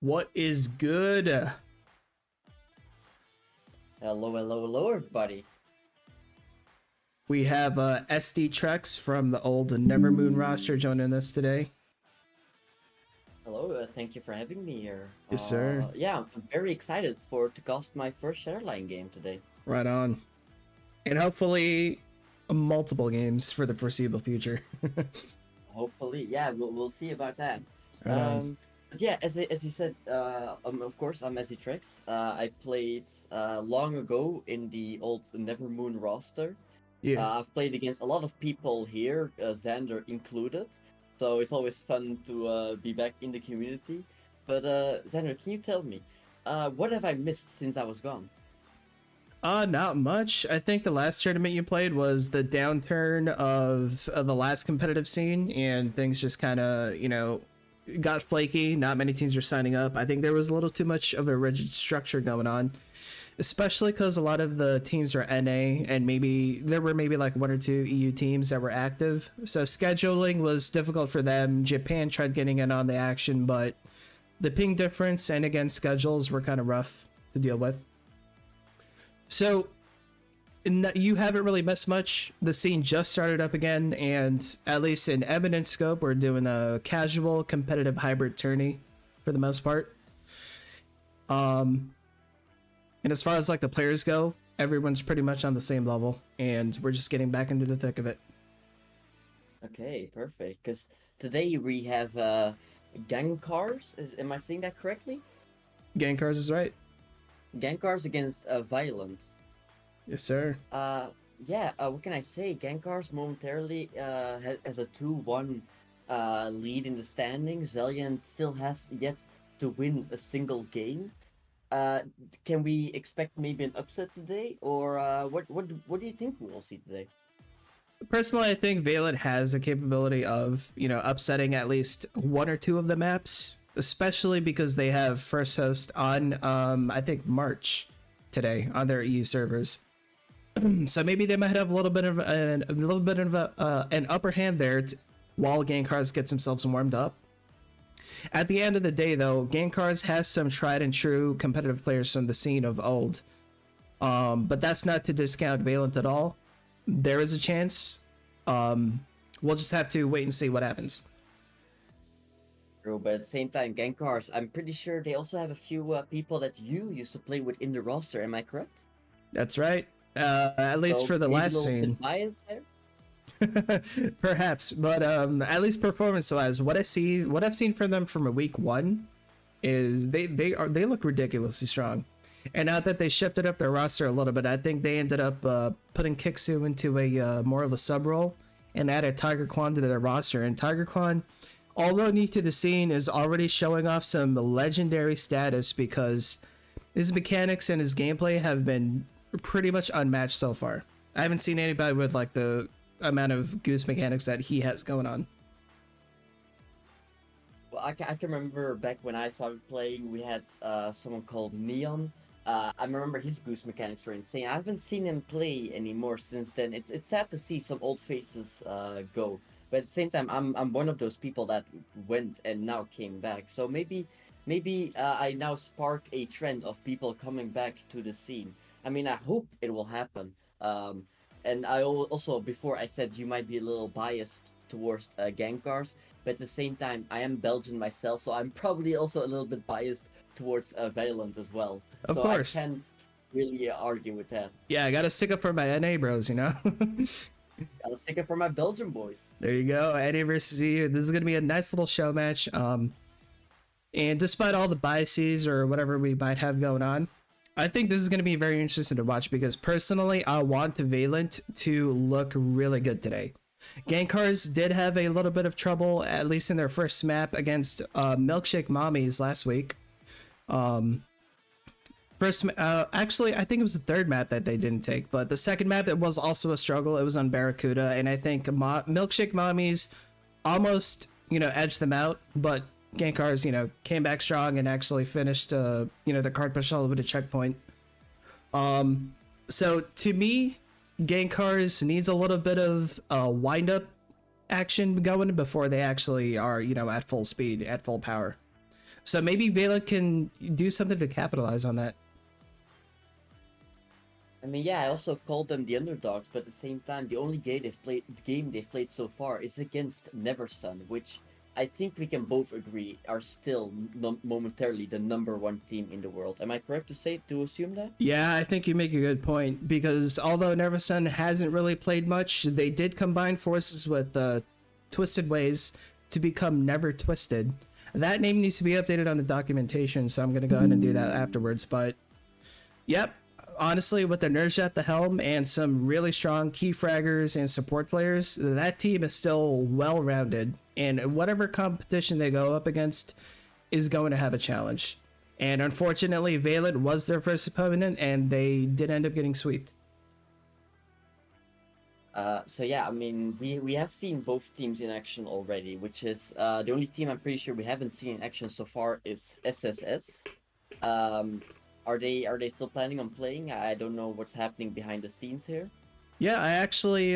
What is good? Hello, everybody. We have SD Trex from the old Nevermoon roster joining us today. Hello, thank you for having me here. Yes, sir. Yeah, I'm very excited to cast my first SHATTERLINE game today. Right on. And hopefully multiple games for the foreseeable future. Hopefully, yeah, we'll see about that. Right on. But yeah, as you said, of course, I'm SHTrex. I played long ago in the old Nevermoon roster. Yeah. I've played against a lot of people here, Xander included. So it's always fun to be back in the community. But Xander, can you tell me, what have I missed since I was gone? Not much. I think the last tournament you played was the downturn of the last competitive scene, and things just kind of, got flaky. Not many teams were signing up. I think there was a little too much of a rigid structure going on, especially because a lot of the teams are NA, and there were maybe like one or two EU teams that were active. So scheduling was difficult for them. Japan tried getting in on the action, but the ping difference and again schedules were kind of rough to deal with. So you haven't really missed much. The scene just started up again, and at least in Eminent Scope, we're doing a casual competitive hybrid tourney for the most part. And as far as like the players go, everyone's pretty much on the same level, and we're just getting back into the thick of it. Okay, perfect. Because today we have Gangcarz. Am I saying that correctly? Gangcarz is right. Gangcarz against VaillanT. Yes, sir. Yeah, what can I say? Gangcarz momentarily has a 2-1 lead in the standings. VaillanT still has yet to win a single game. Can we expect maybe an upset today, or what do you think we will see today? Personally, I think VaillanT has the capability of, upsetting at least one or two of the maps, especially because they have first host on, I think March today on their EU servers. So maybe they might have a little bit of an upper hand there while Gangcarz gets himself warmed up. At the end of the day, though, Gangcarz has some tried and true competitive players from the scene of old. But that's not to discount VaillanT at all. There is a chance. We'll just have to wait and see what happens. True, but at the same time, Gangcarz, I'm pretty sure they also have a few people that you used to play with in the roster. Am I correct? That's right. At least So for the maybe a last little scene. bit biased there? Perhaps, but at least performance-wise, what I've seen from them from a week one is they look ridiculously strong. And now that they shifted up their roster a little bit, I think they ended up putting Kixu into a more of a sub role and added Tiger Quan to their roster. And Tiger Quan, although new to the scene, is already showing off some legendary status because his mechanics and his gameplay have been pretty much unmatched so far. I haven't seen anybody with like the amount of goose mechanics that he has going on. Well, I can remember back when I started playing, we had someone called Neon. I remember his goose mechanics were insane. I haven't seen him play anymore since then. It's sad to see some old faces go. But at the same time, I'm one of those people that went and now came back. So maybe I now spark a trend of people coming back to the scene. I mean, I hope it will happen. And I also, before I said you might be a little biased towards Gangcarz, but at the same time, I am Belgian myself, so I'm probably also a little bit biased towards VaillanT as well. Of course. I can't really argue with that. Yeah, I gotta stick up for my NA bros, Gotta stick up for my Belgian boys. There you go, NA versus EU. This is gonna be a nice little show match. And despite all the biases or whatever we might have going on, I think this is going to be very interesting to watch because personally, I want VaillanT to look really good today. Gangcarz did have a little bit of trouble, at least in their first map against Milkshake Mommies last week. Actually, I think it was the third map that they didn't take, but the second map, it was also a struggle. It was on Barracuda, and I think Milkshake Mommies almost, edged them out, but Gangcarz, came back strong and actually finished, the card push all over the checkpoint. So to me, Gangcarz needs a little bit of wind-up action going before they actually are, at full speed, at full power. So maybe VaillanT can do something to capitalize on that. I mean, yeah, I also called them the underdogs, but at the same time, the only game they've played so far is against NeverSun, which I think we can both agree are still momentarily the number one team in the world. Am I correct to assume that? Yeah, I think you make a good point because although NeverSun hasn't really played much, they did combine forces with Twisted Ways to become Never Twisted. That name needs to be updated on the documentation, so I'm gonna go ahead and do that afterwards. But yep, honestly, with the Nerja at the helm and some really strong key fraggers and support players, that team is still well rounded. And whatever competition they go up against is going to have a challenge. And unfortunately, VaillanT was their first opponent, and they did end up getting swept. So yeah, I mean, we have seen both teams in action already, which is the only team I'm pretty sure we haven't seen in action so far is SSS. Are they still planning on playing? I don't know what's happening behind the scenes here. Yeah, I actually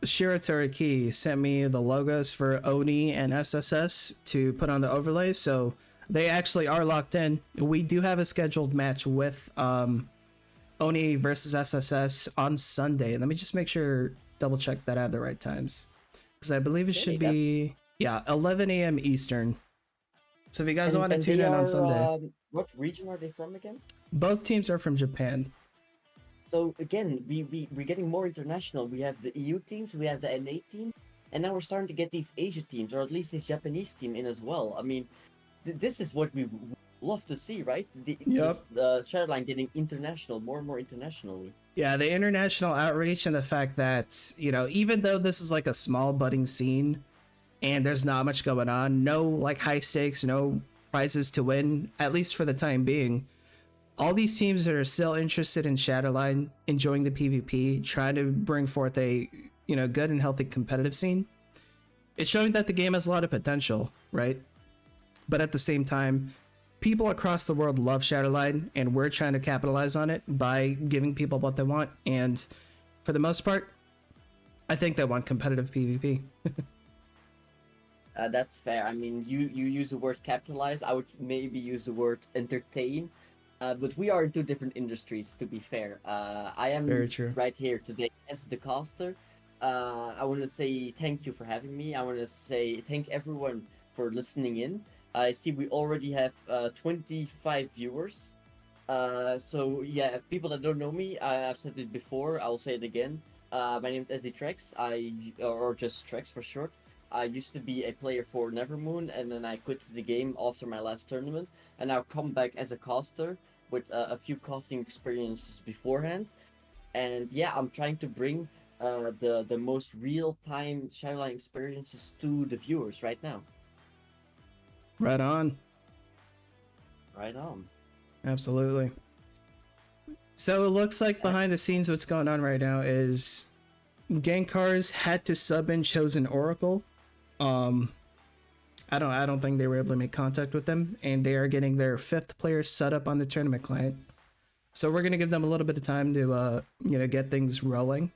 Shiratoriki sent me the logos for Oni and SSS to put on the overlays, so they actually are locked in. We do have a scheduled match with Oni versus SSS on Sunday. Let me just make sure, double check that I have the right times, because I believe it should be 11 a.m. Eastern. So if you guys want to tune in on Sunday. What region are they from again? Both teams are from Japan. So again, we're getting more international. We have the EU teams, we have the NA team, and now we're starting to get these Asia teams, or at least this Japanese team in as well. I mean, this is what we love to see, right? The SHATTERLINE getting international, more and more internationally. Yeah, the international outreach and the fact that, you know, even though this is like a small budding scene and there's not much going on, no like high stakes, no prizes to win, at least for the time being, all these teams that are still interested in SHATTERLINE, enjoying the PvP, trying to bring forth a, you know, good and healthy competitive scene, it's showing that the game has a lot of potential, right? But at the same time, people across the world love SHATTERLINE, and we're trying to capitalize on it by giving people what they want. And for the most part, I think they want competitive PvP. That's fair. I mean, you use the word capitalize. I would maybe use the word entertain. But we are in two different industries, to be fair. I am right here today as the caster. I want to say thank you for having me. I want to say thank everyone for listening in. I see we already have 25 viewers. So yeah, people that don't know me, I've said it before, I'll say it again. My name is SDTrex, or just Trex for short. I used to be a player for Nevermoon, and then I quit the game after my last tournament, and now come back as a caster with a few casting experiences beforehand. And yeah, I'm trying to bring the most real-time SHATTERLINE experiences to the viewers right now. Right on. Right on. Absolutely. So it looks like behind the scenes what's going on right now is Gangcarz had to sub in Chosen Oracle. I don't think they were able to make contact with them, and they are getting their 5th player set up on the tournament client. So we're gonna give them a little bit of time to you know, get things rolling.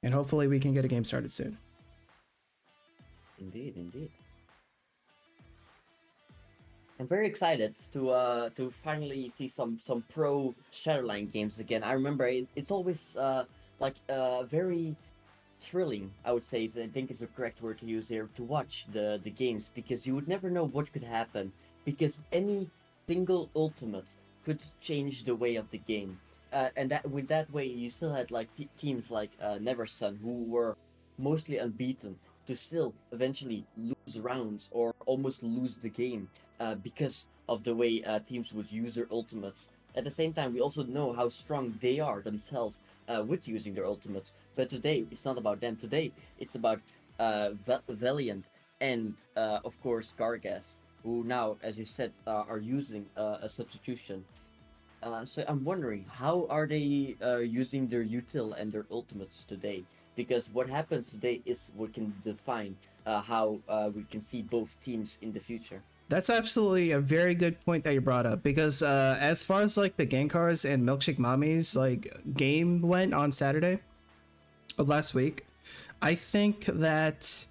And hopefully we can get a game started soon. Indeed, indeed. I'm very excited to finally see some pro SHATTERLINE games again. I remember it's always very thrilling, I would say, I think is the correct word to use here, to watch the games, because you would never know what could happen, because any single ultimate could change the way of the game. And that with that way, you still had like teams like NeverSun, who were mostly unbeaten, to still eventually lose rounds or almost lose the game because of the way teams would use their ultimates. At the same time, we also know how strong they are themselves with using their ultimates. But today, it's not about them. Today, it's about VaillanT and, of course, Gangcarz, who now, as you said, are using a substitution. So I'm wondering, how are they using their util and their ultimates today? Because what happens today is what can define how we can see both teams in the future. That's absolutely a very good point that you brought up, because as far as like the Gangcarz and Milkshake Mommies like game went on Saturday of last week, I think that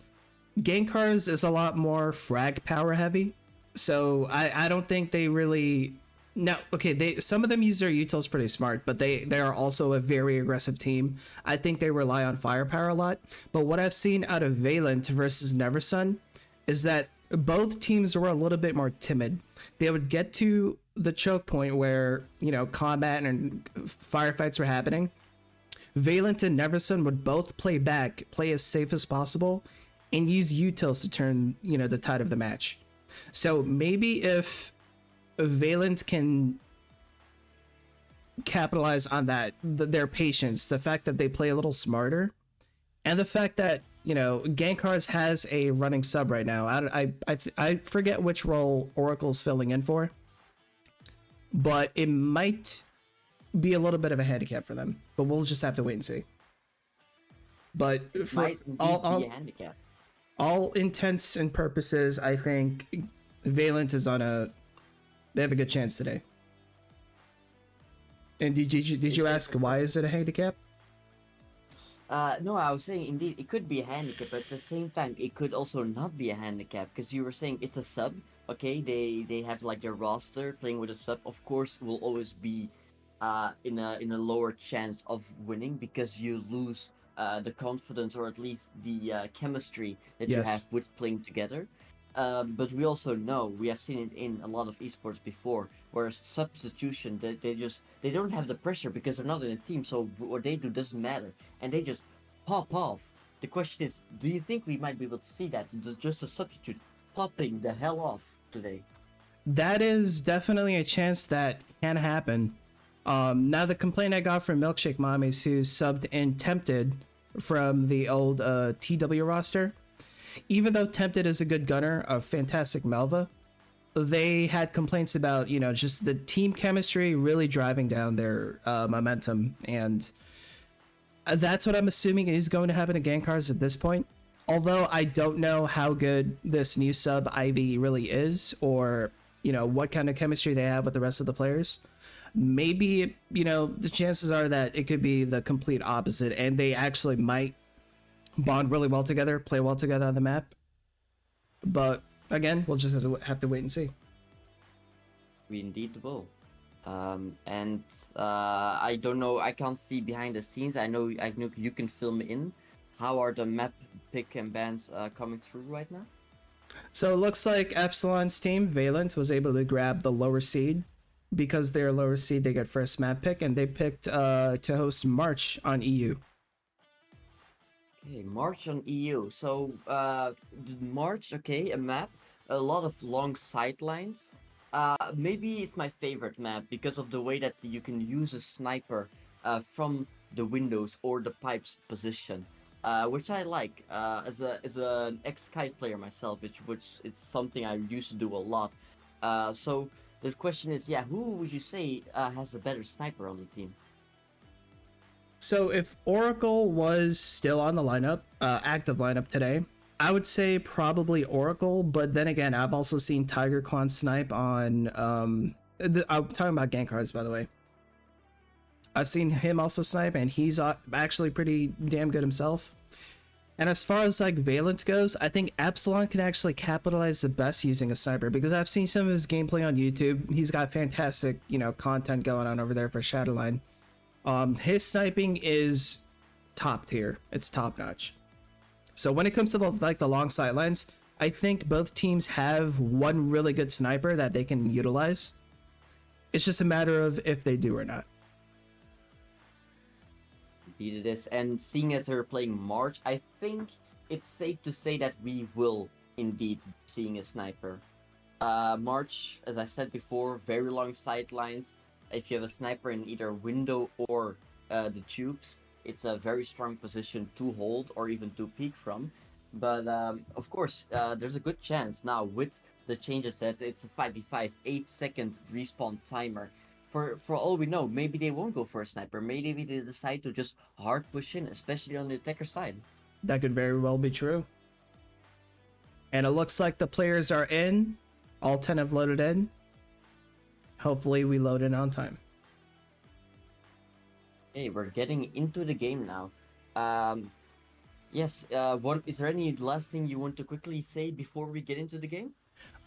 Gangcarz is a lot more frag power heavy, so I don't think they really. Now, okay, they some of them use their utils pretty smart, but they are also a very aggressive team. I think they rely on firepower a lot. But what I've seen out of VaillanT versus Neversun is that both teams were a little bit more timid. They would get to the choke point where combat and firefights were happening. VaillanT and Neversun would both play back, play as safe as possible, and use utils to turn the tide of the match. So maybe if VaillanT can capitalize on that, their patience, the fact that they play a little smarter, and the fact that Gangcarz has a running sub right now. I forget which role Oracle's filling in for, but it might be a little bit of a handicap for them. But we'll just have to wait and see. But for Might be a handicap. all intents and purposes, I think VaillanT is they have a good chance today. And did you ask why is it a handicap? No, I was saying indeed it could be a handicap, but at the same time it could also not be a handicap because you were saying it's a sub. Okay, they have like their roster playing with a sub. Of course, will always be in a lower chance of winning because you lose the confidence or at least the chemistry that you have with playing together. But we also know we have seen it in a lot of esports before, where substitution they don't have the pressure because they're not in a team, so what they do doesn't matter, and they just pop off. The question is, do you think we might be able to see that just a substitute popping the hell off today? That is definitely a chance that can happen. Now the complaint I got from Milkshake Mommies, who subbed in Tempted from the old TW roster, even though Tempted is a good gunner, a fantastic Melva, they had complaints about just the team chemistry really driving down their momentum, and that's what I'm assuming is going to happen to Gangcarz at this point. Although I don't know how good this new sub Ivy really is, or what kind of chemistry they have with the rest of the players. Maybe the chances are that it could be the complete opposite, and they actually might bond really well together, play well together on the map. But again, we'll just have to wait and see. We indeed will. And I don't know. I can't see behind the scenes. I know you can film in. How are the map pick and bans coming through right now? So it looks like Epsilon's team, VaillanT, was able to grab the lower seed. Because they're lower seed, they get first map pick, and they picked to host March on EU. Okay, March on EU. So March, okay, a map, a lot of long sidelines. Maybe it's my favorite map because of the way that you can use a sniper from the windows or the pipes position, which I like as an ex-kite player myself, which is something I used to do a lot. So the question is, yeah, who would you say has the better sniper on the team? So if Oracle was still on the lineup, active lineup today, I would say probably Oracle. But then again, I've also seen Tiger Quan snipe on. I'm talking about Gangcarz, by the way. I've seen him also snipe, and he's actually pretty damn good himself. And as far as like VaillanT goes, I think Epsilon can actually capitalize the best using a sniper, because I've seen some of his gameplay on YouTube. He's got fantastic, content going on over there for SHATTERLINE. His sniping is top tier. It's top notch. So when it comes to the long sidelines, I think both teams have one really good sniper that they can utilize. It's just a matter of if they do or not. Indeed it is. And seeing as we're playing March, I think it's safe to say that we will indeed be seeing a sniper. March, as I said before, very long sidelines. If you have a sniper in either window or the tubes, it's a very strong position to hold or even to peek from. But of course, there's a good chance now with the changes that it's a 5v5, 8-second respawn timer. For all we know, maybe they won't go for a sniper. Maybe they decide to just hard push in, especially on the attacker side. That could very well be true. And it looks like the players are in. All 10 have loaded in. Hopefully we load in on time. Hey, we're getting into the game now. Yes. Is there any last thing you want to quickly say before we get into the game?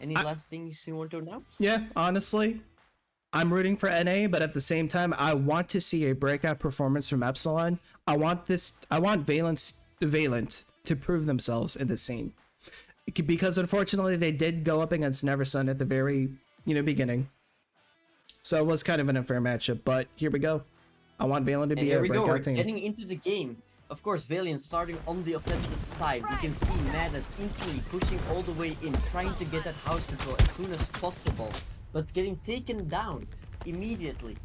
Any last things you want to announce? Yeah, honestly, I'm rooting for NA, but at the same time, I want to see a breakout performance from Epsilon. I want VaillanT to prove themselves in the scene, because unfortunately they did go up against Neversun at the very beginning, so it was kind of an unfair matchup. But here we go. I want VaillanT to be a breakout team. Getting into the game. Of course, VaillanT starting on the offensive side. We can see Madness instantly pushing all the way in, trying to get that house control as soon as possible, but getting taken down immediately.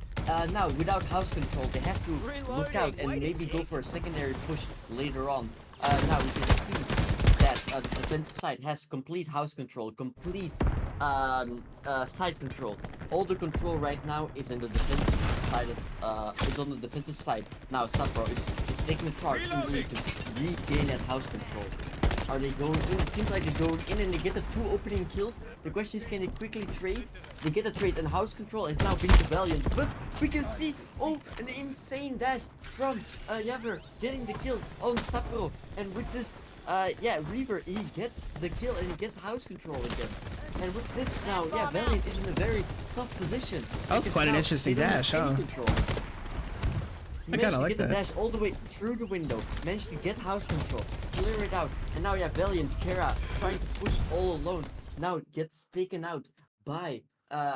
Now, without house control, they have to look out and maybe go for a secondary push later on. Now we can see that the defensive side has complete house control, complete side control. All the control right now is in the defensive side. Is on the defensive side. Now Sapro is taking the charge to regain that house control. Are they going in? It seems like they're going in and they get the 2 opening kills. The question is, can they quickly trade? They get a trade and house control is now being to VaillanT. But we can see, oh, an insane dash from Yaver getting the kill on Sapro. And with this, yeah, Reaver, he gets the kill and he gets house control again. And with this now, yeah, VaillanT is in a very tough position. That was quite an interesting dash, huh? I kinda like that. Dash all the way through the window, managed to get house control, clear it out, and now yeah, VaillanT, Kara trying to push all alone. Now it gets taken out by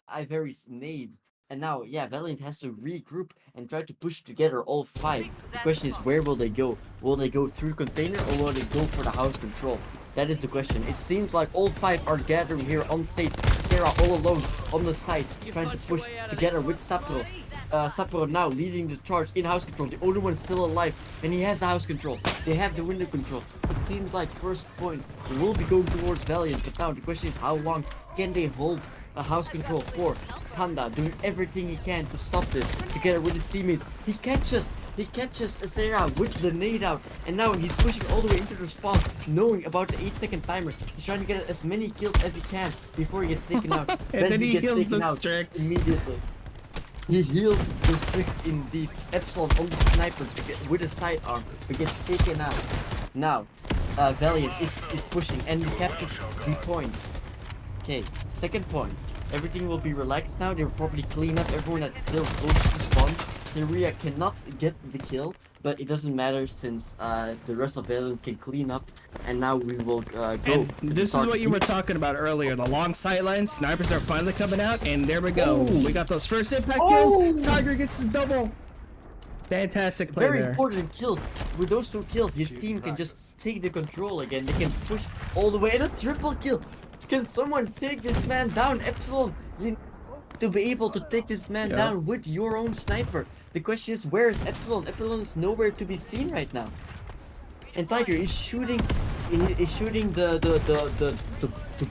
Ivory's nade. And now, yeah, VaillanT has to regroup and try to push together all 5. The question is, where will they go? Will they go through container or will they go for the house control? That is the question. It seems like all 5 are gathering here on stage. Kara all alone on the side, trying to push together with Sapro. Sapro now leading the charge in house control. The only one still alive, and he has the house control. They have the window control. It seems like first point will be going towards VaillanT, but now the question is, how long can they hold a house control for? Panda doing everything he can to stop this together with his teammates. He catches Sarah with the nade out, and now he's pushing all the way into the spawn, knowing about the 8-second timer. He's trying to get as many kills as he can before he gets taken out. And then he heals the Strix immediately. He heals the Strix indeed. Epsilon on the sniper with a sidearm, but gets taken out. Now, VaillanT is pushing and he captured the point. Okay, second point. Everything will be relaxed now. They will probably clean up everyone that's still close to spawn. Syria cannot get the kill, but it doesn't matter since the rest of VaillanT can clean up. And now we will go. And this is what you were talking about earlier. The long sidelines, snipers are finally coming out, and there we go. Oh. We got those first impact kills. Tiger gets the double. Fantastic play Very there. important kills. With those 2 kills, his team can just take the control again. They can push all the way. And a triple kill. Can someone take this man down? Epsilon, you to be able to take this man down with your own sniper. The question is, where is Epsilon? Epsilon is nowhere to be seen right now. And Tiger is shooting the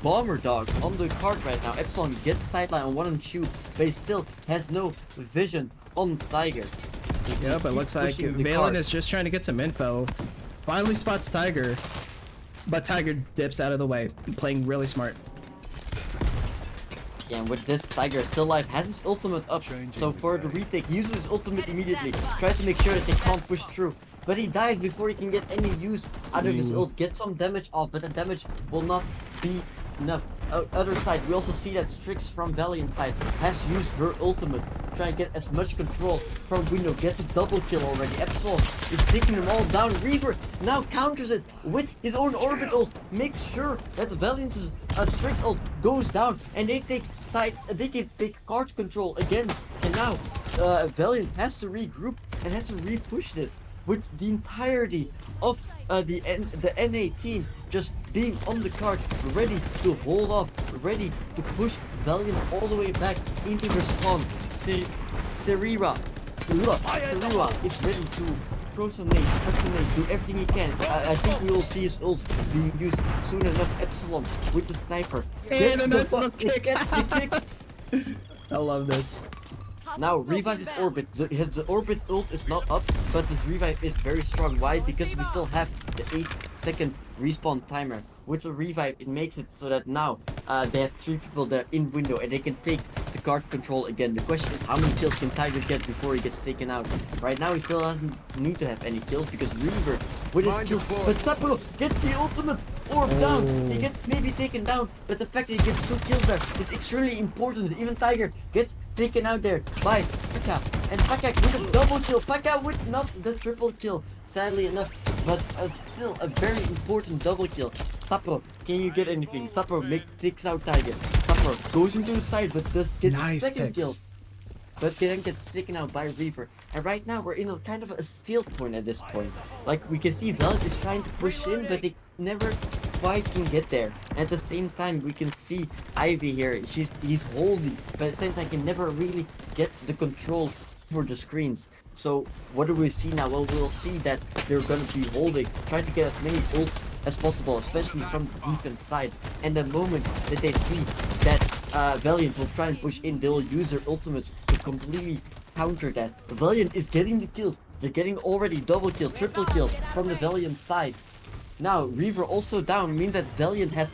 bomber dogs on the cart right now. Epsilon gets sideline on 1 and shoot, but he still has no vision on Tiger. Yep, it looks like VaillanT is just trying to get some info. Finally spots Tiger, but Tiger dips out of the way, playing really smart. Yeah, and with this, Tiger still alive, has his ultimate up. So for the retake, he uses his ultimate immediately. Tries to make sure that they can't push through. But he dies before he can get any use out of his ult. Get some damage off, but the damage will not be enough. Other side, we also see that Strix from VaillanT side has used her ultimate. Trying to get as much control from window. Gets a double kill already. Epsilon is taking them all down. Reaver now counters it with his own orbit ult. Makes sure that the VaillanT's Strix ult goes down, and they take card control again. And now VaillanT has to regroup and has to re-push this with the entirety of the NA team just being on the card, ready to hold off, ready to push VaillanT all the way back into their spawn. Serira is ready to throw some nades, touch some nades, do everything he can. I think we will see his ult being used soon enough. Epsilon with the sniper. And a nice little kick. Gets the kick. I love this. Now revives his orbit. The orbit ult is not up, but this revive is very strong. Why? Because we still have the 8-second respawn timer. With the revive, it makes it so that now they have 3 people that are in window and they can take the the card control again. The question is, how many kills can Tiger get before he gets taken out? Right now, he still doesn't need to have any kills because Reaver with his kill. But Sapporo gets the ultimate orb down. He gets maybe taken down, but the fact that he gets 2 kills there is extremely important. Even Tiger gets taken out there by Paka. And Paka with a double kill. Paka with not the triple kill, sadly enough. But still a very important double kill. Sapporo, can you get anything? Sapporo takes out Tiger. Sapporo goes into the side, but does get second kill. But then gets taken out by Reaver. And right now we're in a kind of a steal point at this point. Like we can see VaillanT is trying to push in, but they never quite can get there. And at the same time we can see Ivy here. He's holding, but at the same time can never really get the control for the screens. So what do we see now? Well, we'll see that they're gonna be holding, trying to get as many ults as possible, especially from the defense side. And the moment that they see that VaillanT will try and push in, they'll use their ultimates to completely counter that. VaillanT is getting the kills. They're getting already double kill, triple kill from the VaillanT side. Now Reaver also down means that VaillanT has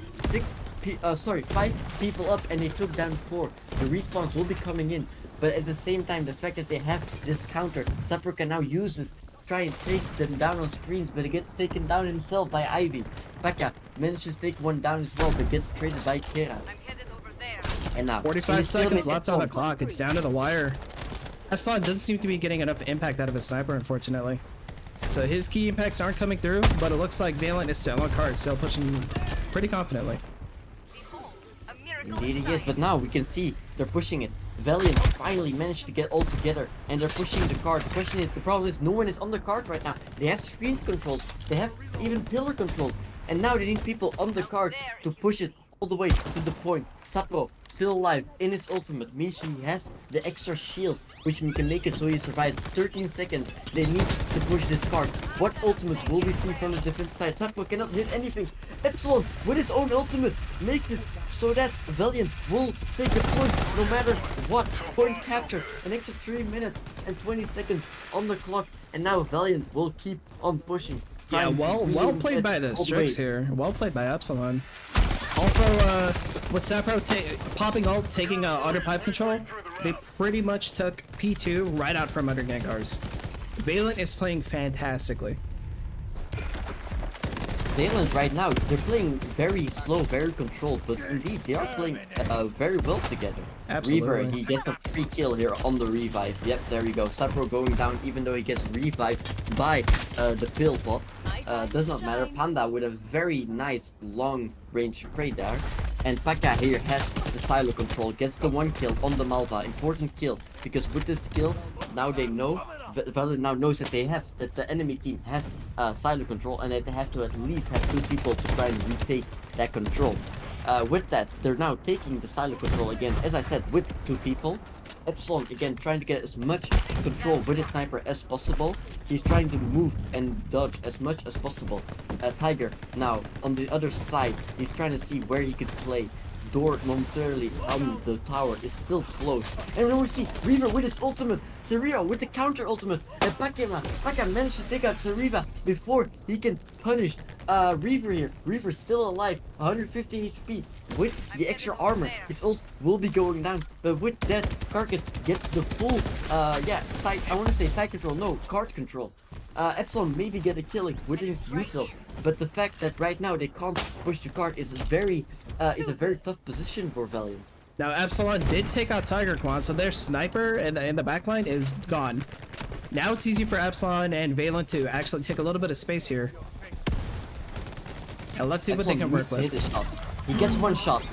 5 people up, and they took down 4. The respawns will be coming in. But at the same time, the fact that they have this counter, Sapporo can now use this, try and take them down on screens, but he gets taken down himself by Ivy. Paka manages to take one down as well, but gets traded by Kera. And now 45 seconds left on the clock. It's down to the wire. Epsilon doesn't seem to be getting enough impact out of his sniper, unfortunately. So his key impacts aren't coming through, but it looks like VaillanT is still on card, still pushing pretty confidently. Indeed he is, but now we can see they're pushing it. VaillanT finally managed to get all together, and they're pushing the card. The question is, the problem is no one is on the card right now. They have screen controls, they have even pillar control, and now they need people on the card to push it all the way to the point. Sapporo still alive in his ultimate, means he has the extra shield, which can make it so he survives 13 seconds. They need to push this card. What ultimate will we see from the defense side? Sapporo cannot hit anything. Epsilon with his own ultimate makes it so that VaillanT will take the point no matter what. Point capture, an extra 3 minutes and 20 seconds on the clock, and now VaillanT will keep on pushing. Yeah, well played by the Strix here. Well played by Epsilon. Also, with Sapporo popping ult, taking auto pipe control, they pretty much took P2 right out from under Gangcarz. VaillanT is playing fantastically. VaillanT right now, they're playing very slow, very controlled, but indeed they are playing very well together. Absolutely. Reaver, he gets a free kill here on the revive. Yep, there we go. Sapporo going down, even though he gets revived by the pill bot. Does not matter. Panda with a very nice long range spray there. And Paka here has the silo control, gets the 1 kill on the Malva. Important kill, because with this kill, now they know, VaillanT now knows that the enemy team has silo control, and that they have to at least have 2 people to try and retake that control. With that, they're now taking the silo control again, as I said, with 2 people. Epsilon again trying to get as much control with his sniper as possible. He's trying to move and dodge as much as possible. Tiger now on the other side, he's trying to see where he could play. Door momentarily on the tower is still close. And then we see Reaver with his ultimate, Seria with the counter ultimate, and Paka managed to take out Seriva before he can punish Reaver here. Reaver's still alive, 150 HP. With the extra armor, his ult will be going down. But with that, Carcass gets the full, side control, no, card control. Epsilon maybe get a killing with his util, but the fact that right now they can't push the card is a very tough position for VaillanT. Now Epsilon did take out Tiger Quan, so their sniper in the backline is gone. Now it's easy for Epsilon and VaillanT to actually take a little bit of space here. And let's see what they can work with. He gets 1 shot,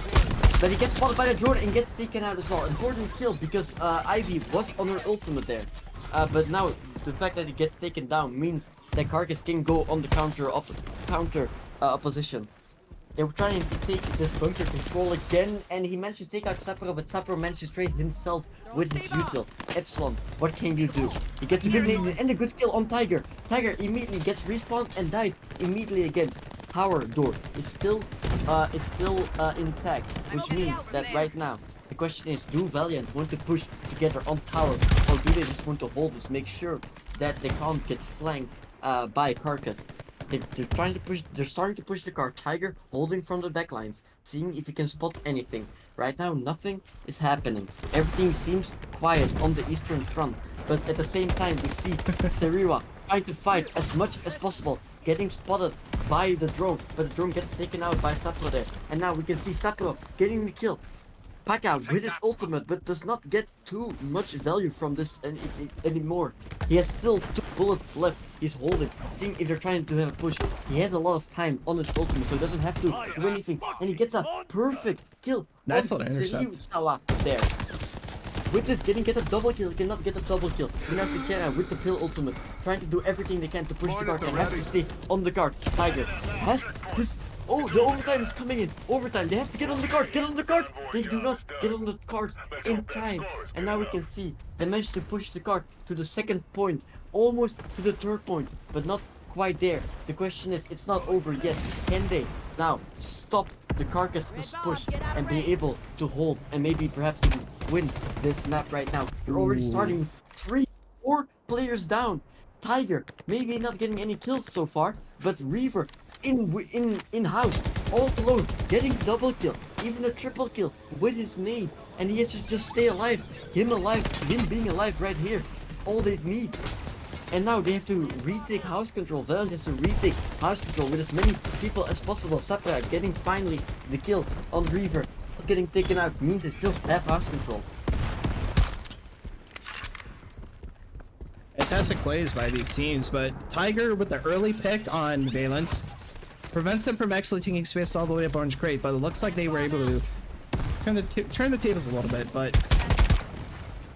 but he gets spotted by the drone and gets taken out as well. Important kill because Ivy was on her ultimate there. But now the fact that he gets taken down means that Carcass can go on the counter opposition. They were trying to take this bunker control again, and he managed to take out Sapporo, but Sapporo managed to trade himself with his util. Epsilon, what can you do? He gets a good nade and a good kill on Tiger. Tiger immediately gets respawned and dies immediately again. Tower door is still intact, which means that right now the question is, do VaillanT want to push together on tower, or do they just want to hold this, make sure that they can't get flanked by Carcass? They're trying to push. They're starting to push the card. Tiger holding from the backlines, seeing if he can spot anything. Right now, nothing is happening. Everything seems quiet on the eastern front. But at the same time, we see Seriwa trying to fight as much as possible, getting spotted by the drone, but the drone gets taken out by Sapro there. And now we can see Sapro getting the kill. Paka with his ultimate, but does not get too much value from this anymore. He has still 2 bullets left. He's holding, seeing if they're trying to have a push. He has a lot of time on his ultimate, so he doesn't have to do anything. And he gets a perfect kill. Nice little intercept. There. With this, get a double kill. He cannot get a double kill. We now see Kera with the pill ultimate, trying to do everything they can to push the card. They have to stay on the card. Tiger has this. Oh, the overtime is coming in. Overtime. They have to get on the card. Get on the card. They do not get on the card in time. And now we can see they managed to push the card to the 2nd point, almost to the 3rd point, but not quite there. The question is, it's not over yet. Can they now stop the Carcass push and be able to hold and maybe perhaps even win this map right now? You're already starting with 3, 4 players down. Tiger maybe not getting any kills so far, but Reaver in house all alone, getting double kill, even a triple kill with his nade, and he has to just stay alive. Him being alive right here is all they need. And now they have to retake house control. VaillanT has to retake house control with as many people as possible. Sapra getting finally the kill on Reaver. Not getting taken out means they still have house control. Fantastic plays by these teams, but Tiger with the early pick on VaillanT prevents them from actually taking space all the way up Orange Crate, but it looks like they were able to turn the tables a little bit. But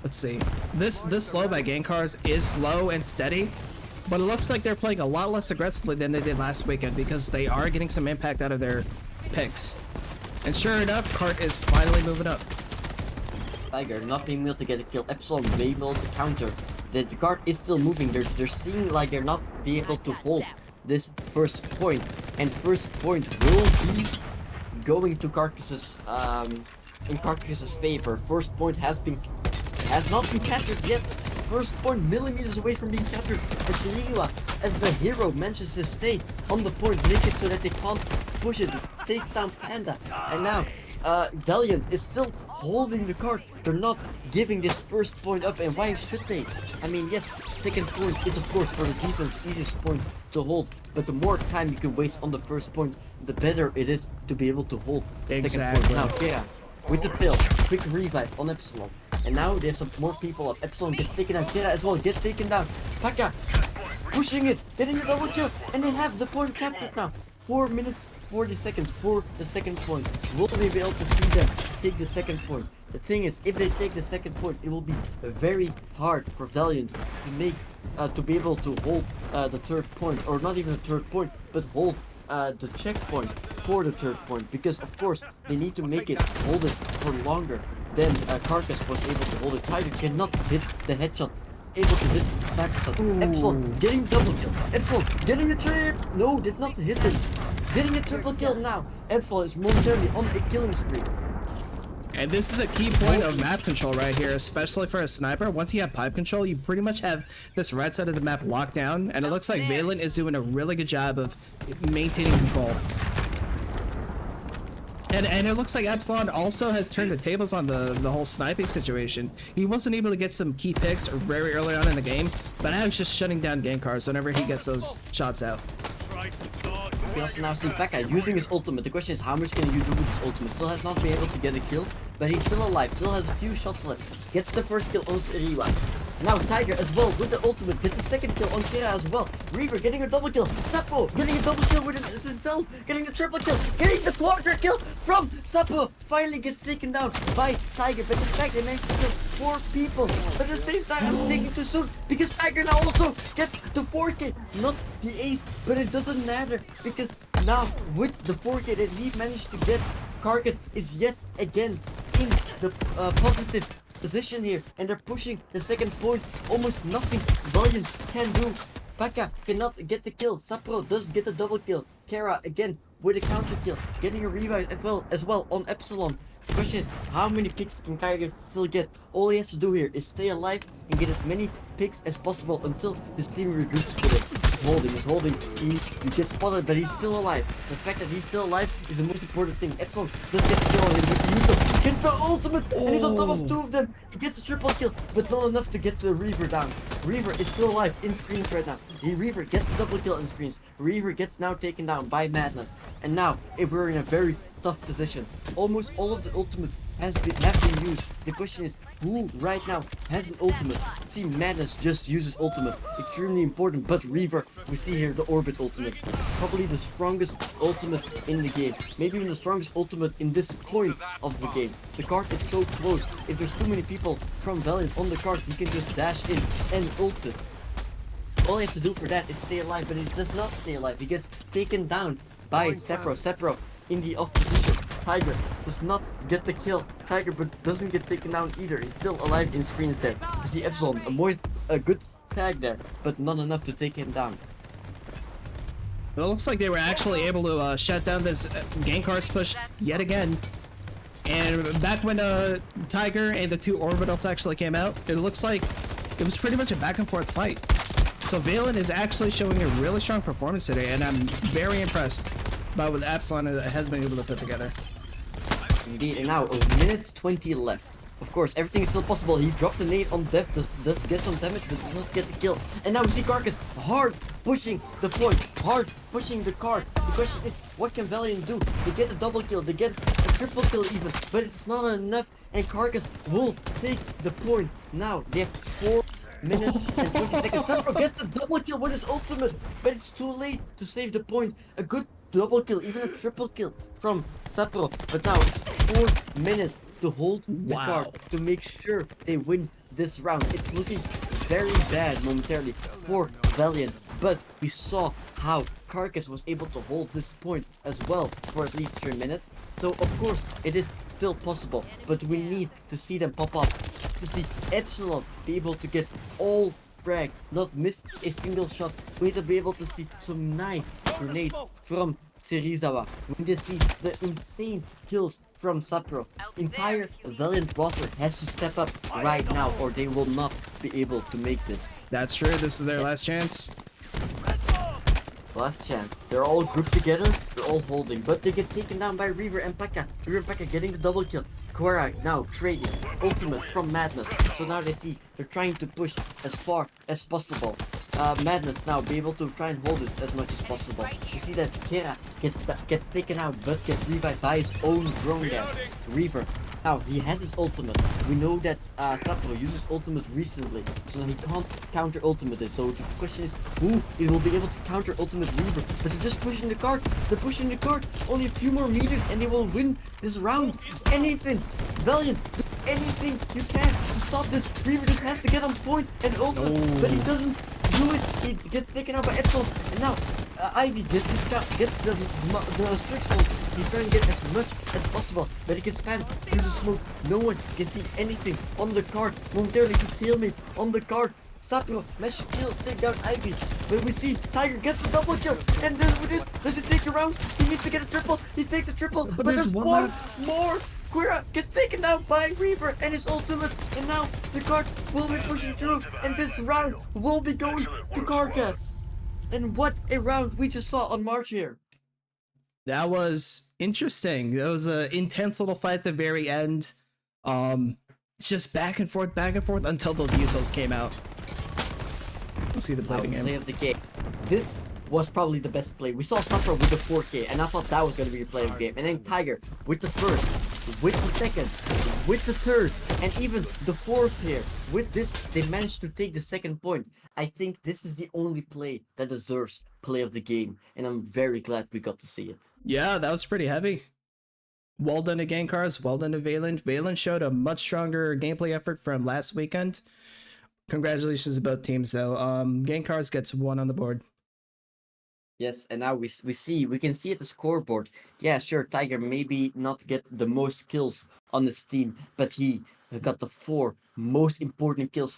let's see, this slow by Gangcarz is slow and steady, but it looks like they're playing a lot less aggressively than they did last weekend because they are getting some impact out of their picks. And sure enough, Cart is finally moving up. Tiger not being able to get a kill. Epsilon being able to counter. The card is still moving. They're seeing like they're not be able to hold this first point, and first point will be going to Carcass's in Carcass's favor. First point has not been captured yet. First point millimeters away from being captured. And Seriwa, as the hero, manages to stay on the point, make it so that they can't push it. Takes down Panda, and now VaillanT is still holding the card. They're not giving this first point up, and why should they? I mean, yes, 2nd point is of course for the defense easiest point to hold, but the more time you can waste on the first point, the better it is to be able to hold the 2nd point. Now, yeah, with the pill, quick revive on Epsilon, and now there's some more people up. Epsilon gets taken down, Kera as well gets taken down. Paka pushing it, getting the double kill, and they have the point captured now. 4 minutes 40 seconds for the 2nd point. Will we be able to see them take the 2nd point? The thing is, if they take the 2nd point, it will be very hard for VaillanT to make to be able to hold the 3rd point, or not even the 3rd point, but hold the checkpoint for the 3rd point, because of course they need to make it hold it for longer than Carcass was able to hold it. Tiger cannot hit the headshot, able to hit the back shot. Epsilon getting double kill. Epsilon getting the trip. No, did not hit it. Getting a triple kill now. Epsilon is momentarily on a killing spree. And this is a key point of map control right here, especially for a sniper. Once you have pipe control, you pretty much have this right side of the map locked down, and it looks like VaillanT is doing a really good job of maintaining control. And it looks like Epsilon also has turned the tables on the whole sniping situation. He wasn't able to get some key picks very early on in the game, but now he's just shutting down Gangcarz whenever he gets those shots out. We also now see Pekka using his ultimate. The question is, how much can you do with his ultimate? Still has not been able to get a kill, but he's still alive. Still has a few shots left. Gets the first kill on Seriwa. Now Tiger as well with the ultimate. Gets the 2nd kill on Kera as well. Reaver getting a double kill. Sapo getting a double kill with himself. Getting the triple kill. Getting the 4th kill from Sapo. Finally gets taken down by Tiger. But in fact, they managed to kill 4 people. But at the same time, I'm speaking too soon, because Tiger now also gets the 4K. Not the ace, but it doesn't matter, because now with the 4K that he managed to get, Carcass is yet again in the positive position here, and they're pushing the 2nd point. Almost nothing VaillanT can do. Pekka cannot get the kill. Sapro does get a double kill. Kera again with a counter kill, getting a revive as well on Epsilon. The question is, how many picks can Tiger still get? All he has to do here is stay alive and get as many picks as possible until his team regroups with it. He's holding. He gets spotted, but he's still alive. The fact that he's still alive is the most important thing. Epsilon does get the kill on him, but Yuto gets the ultimate, and he's on top of two of them. He gets a triple kill, but not enough to get the Reaver down. Reaver is still alive in screens right now. Reaver gets the double kill in screens. Reaver gets now taken down by Madness. And now, if we're in a very tough position, almost all of the ultimates have been used. The question is, who right now has an ultimate? See, Madness just uses ultimate. Extremely important, but Reaver, we see here the Orbit ultimate. Probably the strongest ultimate in the game. Maybe even the strongest ultimate in this point of the game. The card is so close. If there's too many people from VaillanT on the card, he can just dash in and ult it. All he has to do for that is stay alive, but he does not stay alive. He gets taken down by Sepro. Sepro in the off position. Tiger does not get the kill. Tiger but doesn't get taken down either. He's still alive in screens there. You see Epsilon, a good tag there, but not enough to take him down. It looks like they were actually able to shut down this Gangcarz push yet again. And back when Tiger and the two orbitals actually came out, it looks like it was pretty much a back and forth fight. So VaillanT is actually showing a really strong performance today, and I'm very impressed by what Epsilon has been able to put together. Indeed, and now a minute 20 left. Of course, everything is still possible. He dropped the nade on Death, does get some damage, but does not get the kill. And now we see Carcass hard pushing the point, hard pushing the card. The question is, what can VaillanT do? They get a double kill, they get a triple kill even, but it's not enough, and Carcass will take the point. Now, they have 4 minutes and 20 seconds. Sepro gets the double kill with his ultimate, but it's too late to save the point. A good double kill, even a triple kill from Sepro, but now it's 4 minutes to hold the card to make sure they win this round. It's looking very bad momentarily for VaillanT, but we saw how Carcass was able to hold this point as well for at least 3 minutes. So of course it is still possible, but we need to see them pop up, to see Epsilon be able to get all frag, not miss a single shot. We need to be able to see some nice grenades from Serizawa. We need to see the insane kills from Sapro. Entire VaillanT roster has to step up right now, or they will not be able to make this. That's true. This is their last chance. Last chance. They're all grouped together. They're all holding, but they get taken down by Reaver and Pekka. Reaver and Pekka getting the double kill. Quora now trading ultimate from Madness. So now they see they're trying to push as far as possible. Madness now be able to try and hold it as much as possible. You see that Kira gets taken out but gets revived by his own drone there. Reaver. Now he has his ultimate. We know that Sato uses ultimate recently, so now he can't counter ultimate it. So the question is, who will be able to counter ultimate Reaver? But they're just pushing the card. They're pushing the card. Only a few more meters and they will win this round. Anything, VaillanT, do anything you can to stop this. Reaver just has to get on point and ultimate, but he doesn't do it. He gets taken out by Epsilon, and now Ivy gets the Strix ult. He's trying to get as much as possible, but he gets spammed through the smoke. No one can see anything on the card. Momentarily, it's a stalemate on the card. Sapro managed to kill, take down Ivy, but we see Tiger gets the double kill, and with this, does it take a round? He needs to get a triple. He takes a triple, but there's one more. Quira gets taken down by Reaver and his ultimate, and now the card will be pushing through, and this round will be going to Carcass. And what a round we just saw on March here. That was interesting. That was an intense little fight at the very end. Just back and forth until those utils came out. We'll see the play of the game. Play of the game. This was probably the best play. We saw Suffer with the 4K, and I thought that was going to be the play of the game. And then Tiger with the first, with the second, with the third, and even the fourth here. With this, they managed to take the second point. I think this is the only play that deserves play of the game, and I'm very glad we got to see it. Yeah, that was pretty heavy. Well done to Gangcarz, well done to VaillanT. VaillanT showed a much stronger gameplay effort from last weekend. Congratulations to both teams, though. Gangcarz gets 1 on the board. Yes, and now we can see at the scoreboard. Yeah, sure, Tiger maybe not get the most kills on his team, but he got the 4 most important kills,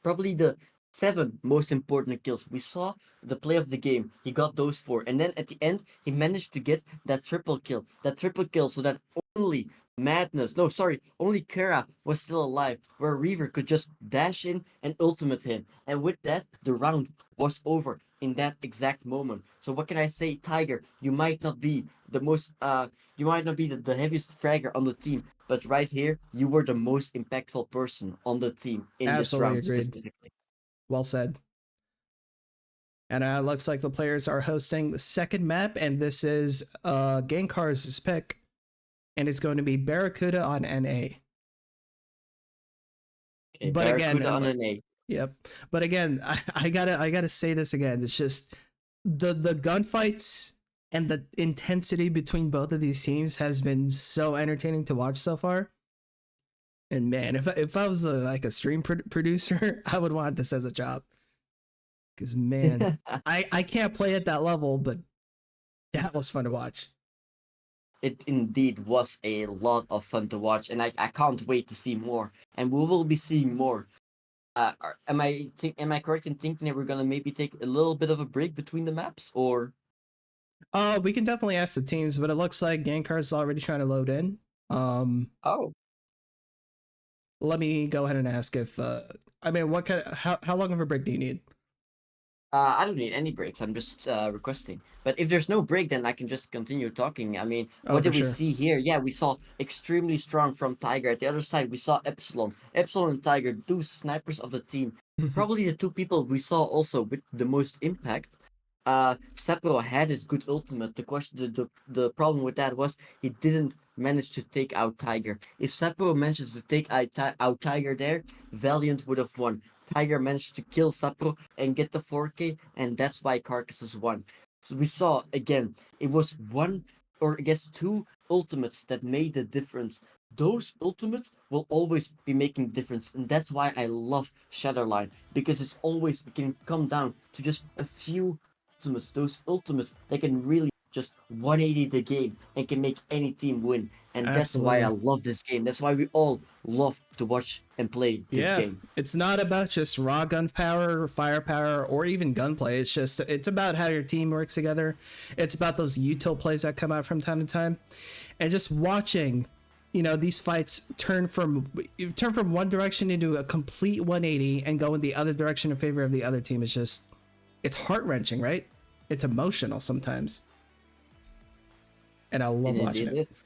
probably the 7 most important kills. We saw the play of the game. He got those 4, and then at the end he managed to get that triple kill. So that only madness. No, sorry, only Kara was still alive, where Reaver could just dash in and ultimate him. And with that, the round was over in that exact moment. So what can I say, Tiger? You might not be the most you might not be the heaviest fragger on the team, but right here, you were the most impactful person on the team in this Absolutely round agreed. specifically. Well said. And looks like the players are hosting the second map, and this is Gangcarz's pick, and it's going to be Barracuda on NA. Okay, But again, Barracuda on an A. yep. But again, I gotta say this again. It's just the gunfights and the intensity between both of these teams has been so entertaining to watch so far. And man, if I was like a stream producer, I would want this as a job. Because man, I can't play at that level, but that was fun to watch. It indeed was a lot of fun to watch, and I can't wait to see more. And we will be seeing more. Am I correct in thinking that we're gonna maybe take a little bit of a break between the maps, or? We can definitely ask the teams, but it looks like Gangcarz is already trying to load in. Oh, Let me go ahead and ask if I mean, what kind of how long of a break do you need? I don't need any breaks. I'm just requesting. But if there's no break, then I can just continue talking. I mean, Oh, what for did we sure. see here? Yeah, we saw extremely strong from Tiger. At the other side, we saw Epsilon. Epsilon and Tiger, two snipers of the team. Probably the two people we saw also with the most impact. Seppo had his good ultimate. The question, the problem with that was he didn't manage to take out Tiger. If Seppo managed to take out Tiger there, VaillanT would have won. Tiger managed to kill Seppo and get the 4K, and that's why Carcasses won. So we saw again, it was one or I guess two ultimates that made the difference. Those ultimates will always be making difference, and that's why I love SHATTERLINE, because it can come down to just a few ultimates, those ultimates that can really just 180 the game and can make any team win. And that's why I Absolutely. love this game. That's why we all love to watch and play this Yeah, game. it's not about just raw gun power, firepower, or even gunplay. It's about how your team works together. It's about those util plays that come out from time to time, and just watching, these fights turn from one direction into a complete 180 and go in the other direction in favor of the other team. It's heart wrenching, right? It's emotional sometimes, and I love And watching indeed it. is.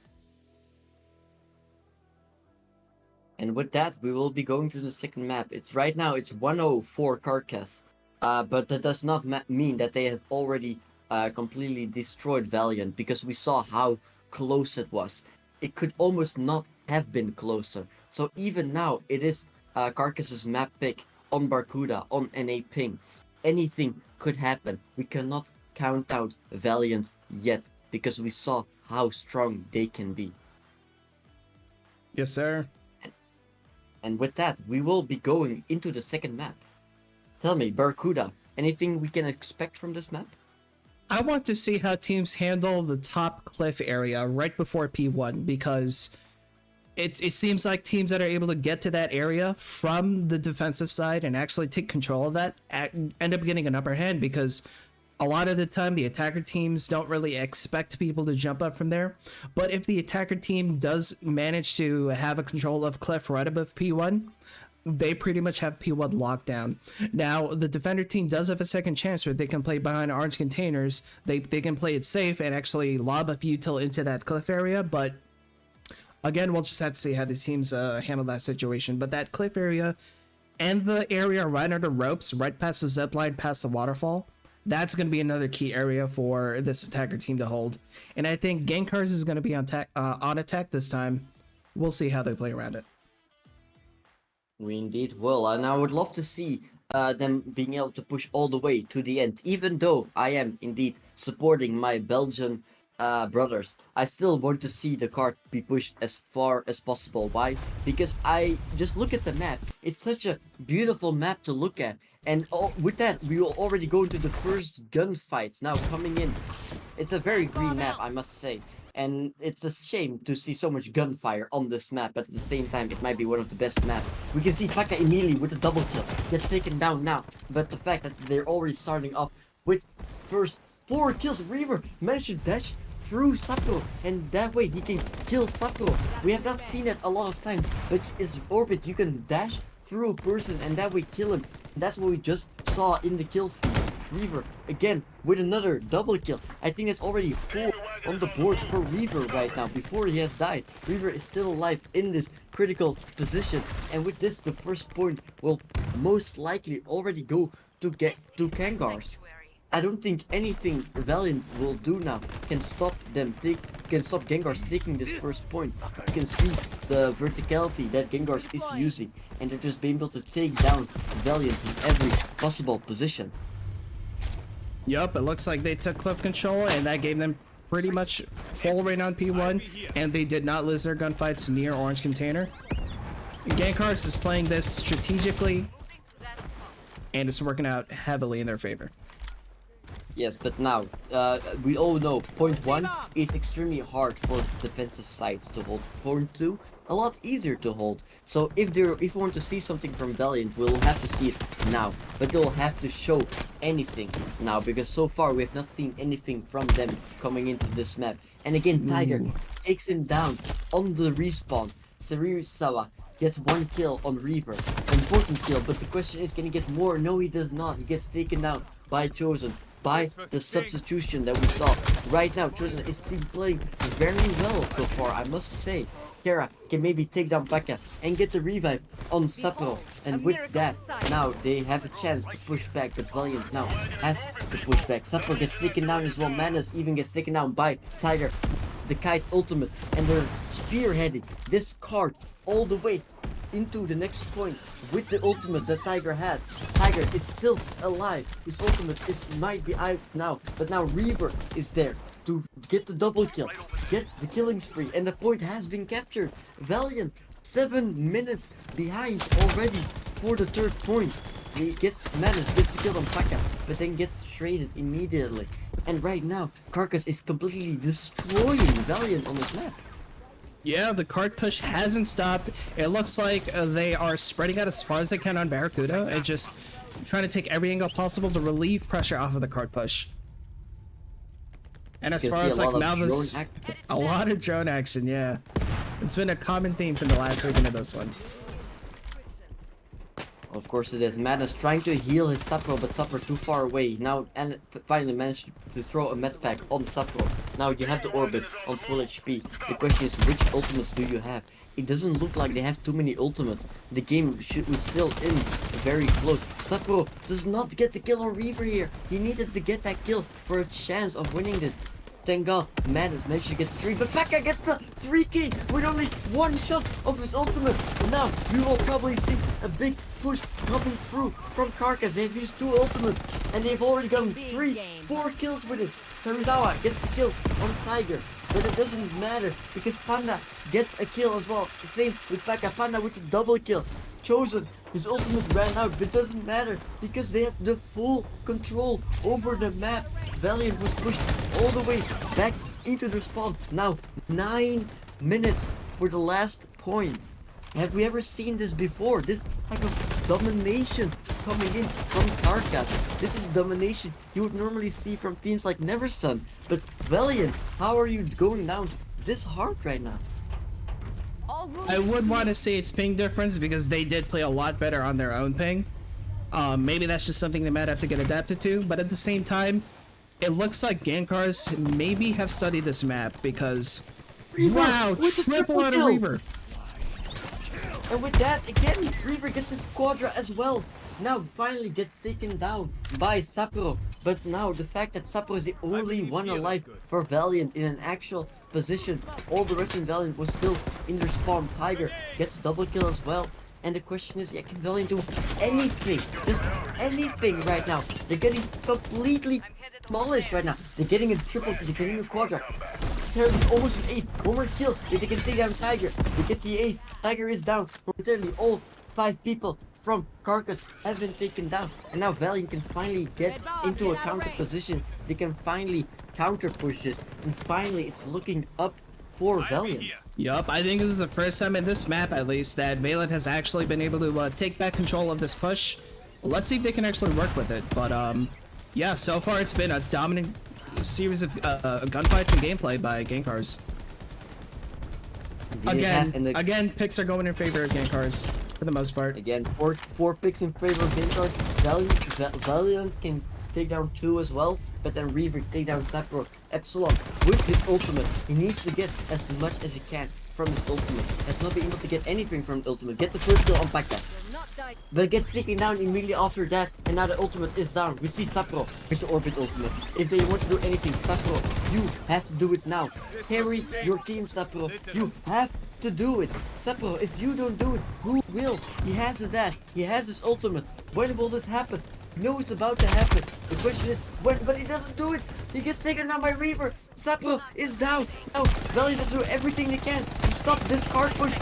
And with that, we will be going to the second map. It's right now, it's 1-0 for Carcass. But that does not mean that they have already completely destroyed VaillanT, because we saw how close it was. It could almost not have been closer. So even now, it is Carcass's map pick on Barracuda, on NA ping. Anything could happen. We cannot count out VaillanT yet, because we saw how strong they can be. Yes, sir. And with that, we will be going into the second map. Tell me, Barracuda, anything we can expect from this map? I want to see how teams handle the top cliff area right before P1, because it seems like teams that are able to get to that area from the defensive side and actually take control of that end up getting an upper hand, because a lot of the time the attacker teams don't really expect people to jump up from there. But if the attacker team does manage to have a control of cliff right above P1, they pretty much have P1 locked down. Now, the defender team does have a second chance where they can play behind orange containers. They can play it safe and actually lob up util into that cliff area, but again, we'll just have to see how the teams handle that situation. But that cliff area and the area right under ropes, right past the zip line, past the waterfall, that's going to be another key area for this attacker team to hold. And I think Gangcarz is going to be on attack this time. We'll see how they play around it. We indeed will, and I would love to see them being able to push all the way to the end. Even though I am indeed supporting my Belgian brothers, I still want to see the card be pushed as far as possible. Why? Because I just look at the map. It's such a beautiful map to look at. And with that, we will already go into the first gunfights now coming in. It's a very green map, I must say. And it's a shame to see so much gunfire on this map, but at the same time, it might be one of the best maps. We can see Paka immediately with a double kill, gets taken down now. But the fact that they're already starting off with first 4 kills, Reaver managed to dash through Sapporo, and that way he can kill Sapporo. We have not seen it a lot of times, but his orbit, you can dash through a person and that way kill him. That's what we just saw in the kill feed. Reaver again with another double kill. I think it's already 4 on the board for Reaver right now before he has died. Reaver is still alive in this critical position, and with this the first point will most likely already go to Gangcarz. I don't think anything VaillanT will do now can stop Gangcarz taking this first point. You can see the verticality that Gangcarz is using, and they're just being able to take down VaillanT in every possible position. Yup, it looks like they took cliff control, and that gave them pretty much full reign on P1, and they did not lose their gunfights near Orange Container. Gangcarz is playing this strategically, and it's working out heavily in their favor. Yes, but now, we all know point 1 is extremely hard for defensive sides to hold. Point 2, a lot easier to hold. So if we want to see something from VaillanT, we'll have to see it now. But they'll have to show anything now, because so far we have not seen anything from them coming into this map. And again, Tiger takes him down on the respawn. Serisawa gets 1 kill on Reaver. Important kill, but the question is, can he get more? No, he does not. He gets taken down by Chosen, by the substitution that we saw. Right now, Chosen is still playing very well so far, I must say. Kara can maybe take down Pekka and get the revive on Sapporo. And with that, now they have a chance to push back, but VaillanT now has to push back. Sapporo gets taken down as well. Manas even gets taken down by Tiger, the Kite ultimate, and they're spearheading this card all the way into the next point with the ultimate that Tiger has. Tiger is still alive. His ultimate might be out now, but now Reaver is there to get the double kill, gets the killing spree, and the point has been captured. VaillanT 7 minutes behind already for the 3rd point. He gets the kill on Pekka, but then gets traded immediately. And right now, Carcass is completely destroying VaillanT on this map. Yeah, the card push hasn't stopped. It looks like they are spreading out as far as they can on Barracuda and just trying to take every angle possible to relieve pressure off of the card push. And as far as like Malva's, a lot of drone action, yeah. It's been a common theme from the last week into this one. Of course it is. Madness trying to heal his Sapporo, but Sapporo too far away. Now, and finally managed to throw a med pack on Sapporo. Now you have the orbit on full HP. The question is, which ultimates do you have? It doesn't look like they have too many ultimates. The game was still in very close. Sapporo does not get the kill on Reaver here. He needed to get that kill for a chance of winning this. Thank God, Madness managed to get the 3, but Pekka gets the 3k with only 1 shot of his ultimate. And now we will probably see a big push coming through from Carcass. They've used 2 ultimates and they've already gotten 4 kills with it. Serizawa gets the kill on Tiger, but it doesn't matter because Panda gets a kill as well. The same with Pekka. Panda with a double kill. Chosen, his ultimate ran out, but it doesn't matter because they have the full control over the map. VaillanT was pushed all the way back into the spawn. Now 9 minutes for the last point. Have we ever seen this before? This type of domination coming in from Carcass. This is domination you would normally see from teams like Neversun. But VaillanT, how are you going down this hard right now? I would want to say it's ping difference because they did play a lot better on their own ping. Maybe that's just something they might have to get adapted to, but at the same time, it looks like Gangcarz maybe have studied this map because Reaver, wow, triple out of Reaver. And with that, again, Reaver gets his quadra as well. Now finally gets taken down by Sapporo. But now the fact that Sapporo is the only one alive for VaillanT in an actual position. All the rest in VaillanT was still in their spawn. Tiger gets a double kill as well. And the question is, yeah, can VaillanT do anything? Just anything right now. They're getting completely demolished right now. They're getting a triple, they're getting a quadra. Terribly almost an ace. 1 more kill. If they can take down Tiger, they get the ace. Tiger is down. Momentarily, all 5 people from Carcass have been taken down. And now VaillanT can finally get into a counter position. They can finally counter push this. And finally, it's looking up for VaillanT. Yup, I think this is the first time in this map, at least, that VaillanT has actually been able to take back control of this push. Let's see if they can actually work with it. But, yeah, so far it's been a series of gunfights and gameplay by Gangcarz. Again, picks are going in favor of Gangcarz for the most part. Again, four picks in favor of Gangcarz. VaillanT can take down 2 as well, but then Reaver take down Snapper. Epsilon with his ultimate. He needs to get as much as he can from his ultimate. Has not been able to get anything from the ultimate. Get the first kill on Paka. But gets taken down immediately after that, and now the ultimate is down. We see Sapro with the Orbit ultimate. If they want to do anything, Sapro, you have to do it now. Carry your team, Sapro. You have to do it. Sapro, if you don't do it, who will? He has his dash. He has his ultimate. When will this happen? You know it's about to happen. The question is when, but he doesn't do it. He gets taken down by Reaver. Sapro is down. Now, VaillanT has to do everything they can to stop this card push.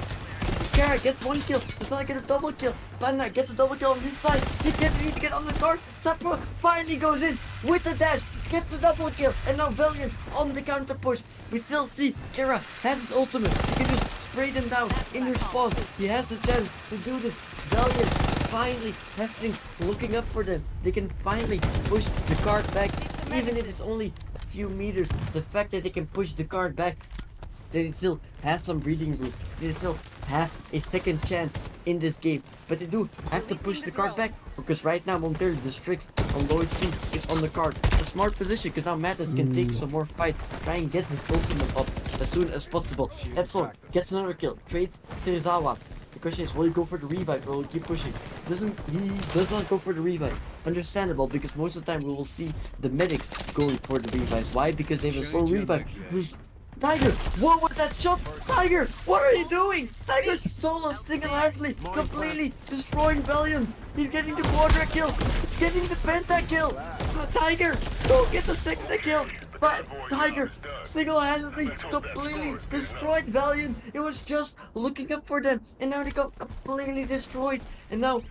Kara gets 1 kill, does not get a double kill. Panda gets a double kill on his side. He need to get on the card. Sapro finally goes in with the dash, gets a double kill, and now VaillanT on the counter push. We still see Kara has his ultimate. He can just spray them down in response. He has the chance to do this. VaillanT finally has things looking up for them. They can finally push the card back, even if it's only a few meters. The fact that they can push the card back, they still have some breathing room. They still have a second chance in this game. But they do have to push the card back, because right now momentarily the Strix on low HP is on the card. A smart position, because now Madness can take some more fight, try and get his ultimate up as soon as possible. Epsilon gets another kill, trades Serizawa. The question is, will he go for the revive or will he keep pushing? He does not go for the revive. Understandable, because most of the time we will see the medics going for the revives. Why? Because they have a slow revive. Tiger, what was that shot? Tiger, what are you doing? Tiger solo single-handedly, completely destroying VaillanT. He's getting the quadra kill. He's getting the penta kill. So Tiger, go get the sexta kill. But Tiger single-handedly completely destroyed VaillanT. It was just looking up for them, and now they got completely destroyed. And now,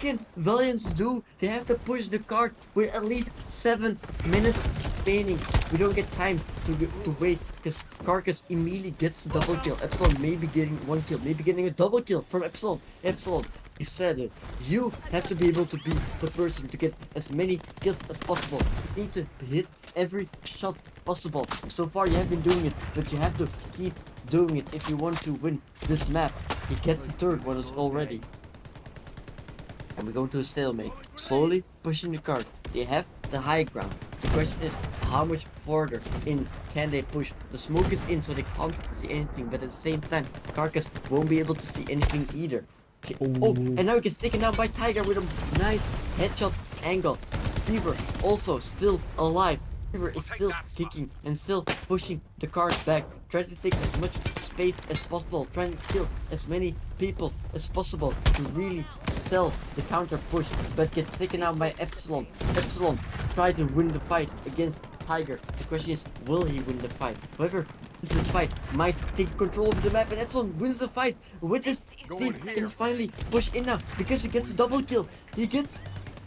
can VaillanT do? They have to push the card with at least 7 minutes remaining. We don't get time to wait, because Carcass immediately gets the double kill. Epsilon maybe getting 1 kill, maybe getting a double kill from Epsilon. Epsilon, he said it. You have to be able to be the person to get as many kills as possible. You need to hit every shot possible. So far you have been doing it, but you have to keep doing it if you want to win this map. He gets the third one already. And we go to a stalemate. Slowly pushing the card. They have the high ground. The question is, how much further in can they push? The smoke is in, so they can't see anything, but at the same time, Carcass won't be able to see anything either. Okay. Oh, and now he gets taken down by Tiger with a nice headshot angle. Fever also still alive. Fever is still kicking and still pushing the card back, trying to take as much space as possible, trying to kill as many people as possible to really sell the counter push, but gets taken out by Epsilon. Epsilon tried to win the fight against Tiger. The question is, will he win the fight? Whoever wins the fight might take control of the map, and Epsilon wins the fight with this team. Can finally push in now, because he gets a double kill.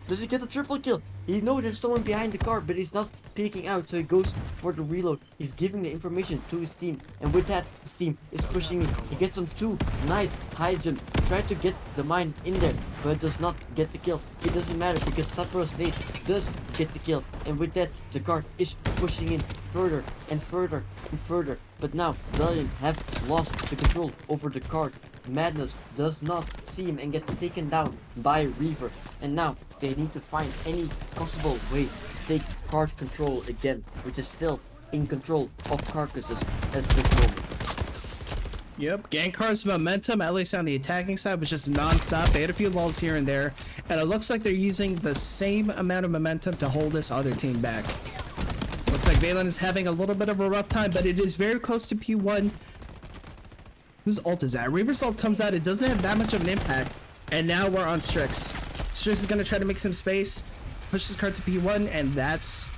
Does he get a triple kill? He knows there's someone behind the car, but he's not peeking out, so he goes for the reload. He's giving the information to his team, and with that, his team is pushing in. He gets some 2 nice high jump, try to get the mine in there, but does not get the kill. It doesn't matter, because Sapro's nade does get the kill, and with that, the car is pushing in further and further and further. But now, VaillanT have lost the control over the card. Madness does not see him and gets taken down by Reaver. And now they need to find any possible way to take card control again, which is still in control of Carcasses at this moment. Yep, Gangcar's momentum, at least on the attacking side, was just non-stop. They had a few lulls here and there, and it looks like they're using the same amount of momentum to hold this other team back. Looks like VaillanT is having a little bit of a rough time, but it is very close to P1. Whose ult is that? Reaver's ult comes out, it doesn't have that much of an impact, and now we're on Strix. Strix is gonna try to make some space, push this card to P1, and that's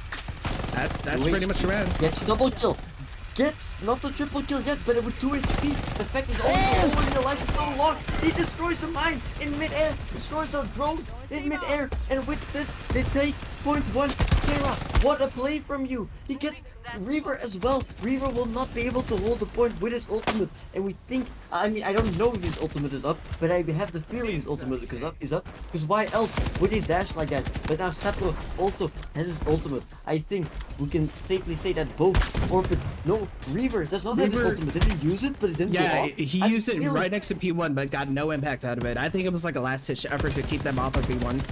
pretty much the round. Gets a double kill. Gets not the triple kill yet, but with 2 HP. The fact is only the life is so long. He destroys the mine in mid-air, destroys the drone in mid-air, and with this they take point 1 Kara, what a play from you! He gets Reaver as well. Reaver will not be able to hold the point with his ultimate, and we think, I mean, I don't know if his ultimate is up, but I have the feeling his ultimate is up, because why else would he dash like that? But now Sapro also has his ultimate. I think we can safely say that both orbits, no, Reaver does not have his ultimate. Did he use it, but it didn't go off? He used it right next to P1, but got no impact out of it. I think it was like a last-ditch effort to keep them off of P1.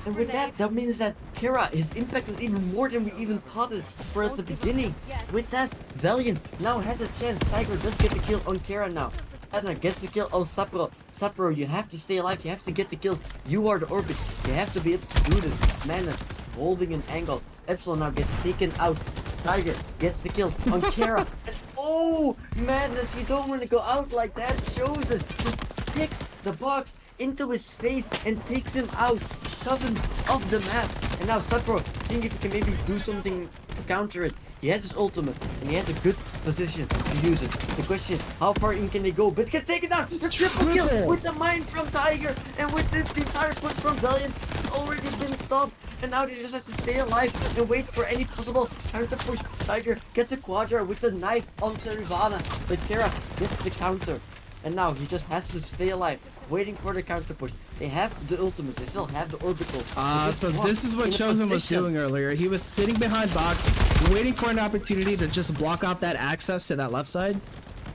And with that means that Kara, his impact was even more than we even thought it for at the beginning. With that, VaillanT now has a chance. Tiger does get the kill on Kara now. Anna gets the kill on Sapro. Sapro, you have to stay alive. You have to get the kills. You are the orbit. You have to be able to do this. Madness holding an angle. Epsilon now gets taken out. Tiger gets the kill on Kara. And oh, Madness, you don't want to go out like that. Chosen just picks the box into his face and takes him out, shoves him off the map. And now Sapro seeing if he can maybe do something to counter it. He has his ultimate and he has a good position to use it. The question is, how far in can they go? But gets taken down. The triple kill with the mine from Tiger, and with this, the entire push from VaillanT has already been stopped. And now they just have to stay alive and wait for any possible counter push. Tiger gets a quadra with the knife onto Ivana, but Kara gets the counter. And now he just has to stay alive, waiting for the counter push. They have the ultimates, they still have the orbitals. So this is what Chosen was doing earlier. He was sitting behind box, waiting for an opportunity to just block off that access to that left side.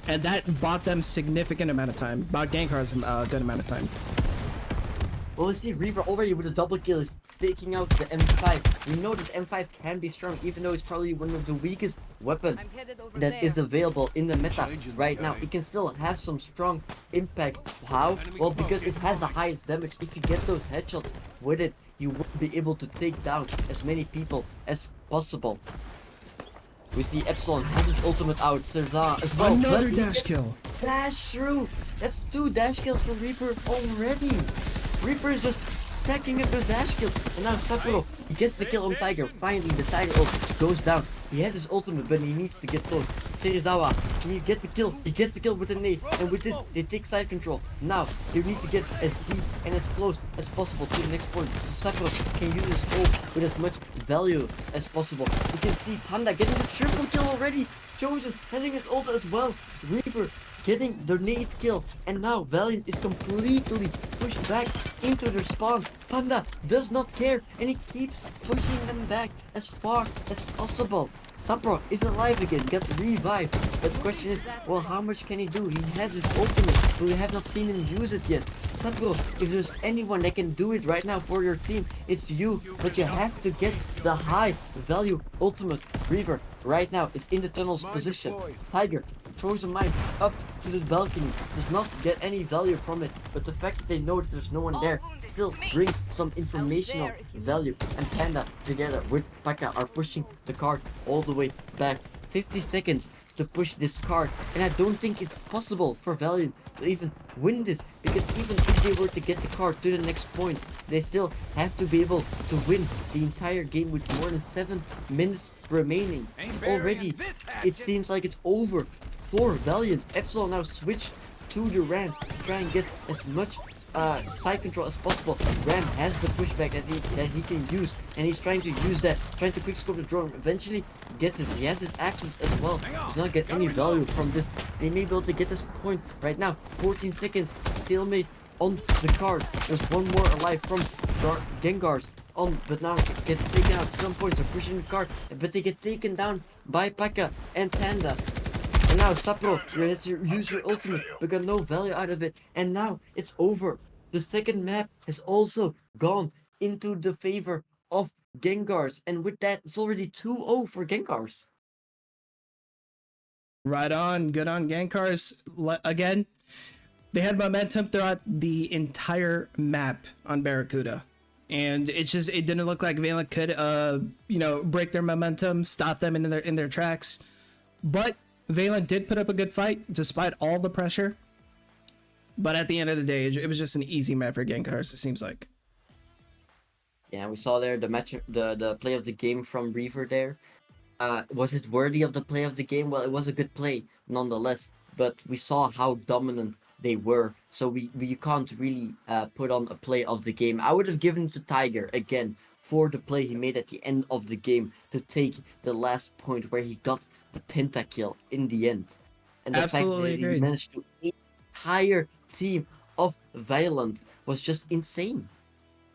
And that bought them significant amount of time. Bought Gangcarz a good amount of time. Well, we see Reaver already with a double kill is taking out the M5. We know that M5 can be strong, even though it's probably one of the weakest weapon that is available in the meta right now. It can still have some strong impact. How? Well, because it has the highest damage. If you get those headshots with it, you will be able to take down as many people as possible. We see Epsilon has his ultimate out. Serdar as well. Another dash kill. Dash through. That's 2 dash kills for Reaper already. Reaper is just stacking up the dash kills. And now Sapro, he gets the kill on Tiger. Finally, the Tiger ult goes down. He has his ultimate, but he needs to get close. Serizawa, can you get the kill? He gets the kill with a nade. And with this, they take side control. Now, they need to get as deep and as close as possible to the next point. So Sapro can use his ult with as much value as possible. You can see Panda getting the triple kill already. Chosen having his ult as well. Reaper getting the nade kill, and now VaillanT is completely pushed back into their spawn. Panda does not care, and he keeps pushing them back as far as possible. Sapro is alive again, got revived, but the question is, well, how much can he do? He has his ultimate, but we have not seen him use it yet. Sapro, if there's anyone that can do it right now for your team, it's you, but you have to get the high value ultimate. Reaver right now is in the tunnel's position. Tiger throws a mine up to the balcony, does not get any value from it, but the fact that they know that there's no one there still brings some informational value. And Panda together with Paka are pushing the card all the way back. 50 seconds to push this card, and I don't think it's possible for VaillanT to even win this, because even if they were to get the card to the next point, they still have to be able to win the entire game with more than 7 minutes remaining. Already it seems like it's over for VaillanT. Epsilon now switched to the ramp to try and get as much side control as possible. Ram has the pushback that he can use, and he's trying to use that, trying to quickscope the drone. Eventually gets it. He has his axes as well. Does not get any value from this. They may be able to get this point right now. 14 seconds, stalemate on the card. There's one more alive from Gangcarz on, but now gets taken out. Some points are pushing the card, but they get taken down by Paka and Panda. And now Sapro, you have to use your ultimate, but got no value out of it. And now it's over. The second map has also gone into the favor of Gangcarz. And with that, it's already 2-0 for Gangcarz. Right on. Good on Gangcarz. Again, they had momentum throughout the entire map on Barracuda. And it didn't look like VaillanT could, break their momentum, stop them in their tracks. But VaillanT did put up a good fight despite all the pressure, but at the end of the day, it was just an easy map for Gangcarz, it seems like. Yeah, we saw there the match, the play of the game from Reaver there. Was it worthy of the play of the game? Well, it was a good play nonetheless, but we saw how dominant they were, so we can't really put on a play of the game. I would have given it to Tiger again for the play he made at the end of the game to take the last point where he got the pentakill in the end. And the fact Absolutely that he agreed. managed to entire team of VaillanT was just insane.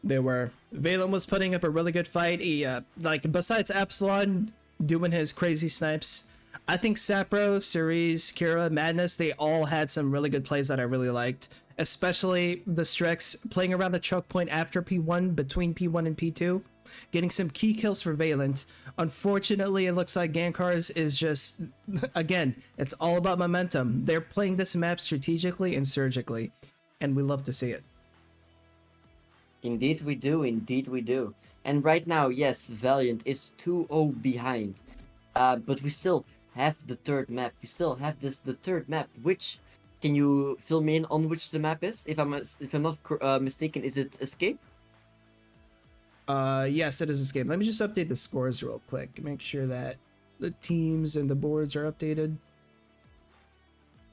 They were. VaillanT was putting up a really good fight. He, like, besides Epsilon doing his crazy snipes, I think Sapro, Cerise, Kira, Madness, they all had some really good plays that I really liked. Especially the Strix playing around the choke point after P1, between P1 and P2, getting some key kills for VaillanT. Unfortunately, it looks like Gangcarz is just, again, it's all about momentum. They're playing this map strategically and surgically, and we love to see it. Indeed we do, indeed we do. And right now, yes, VaillanT is 2-0 behind. But we still have the third map. We still have the third map, which, can you fill me in on which the map is? If I'm not mistaken, is it Escape? Yes, it is a game. Let me just update the scores real quick. Make sure that the teams and the boards are updated.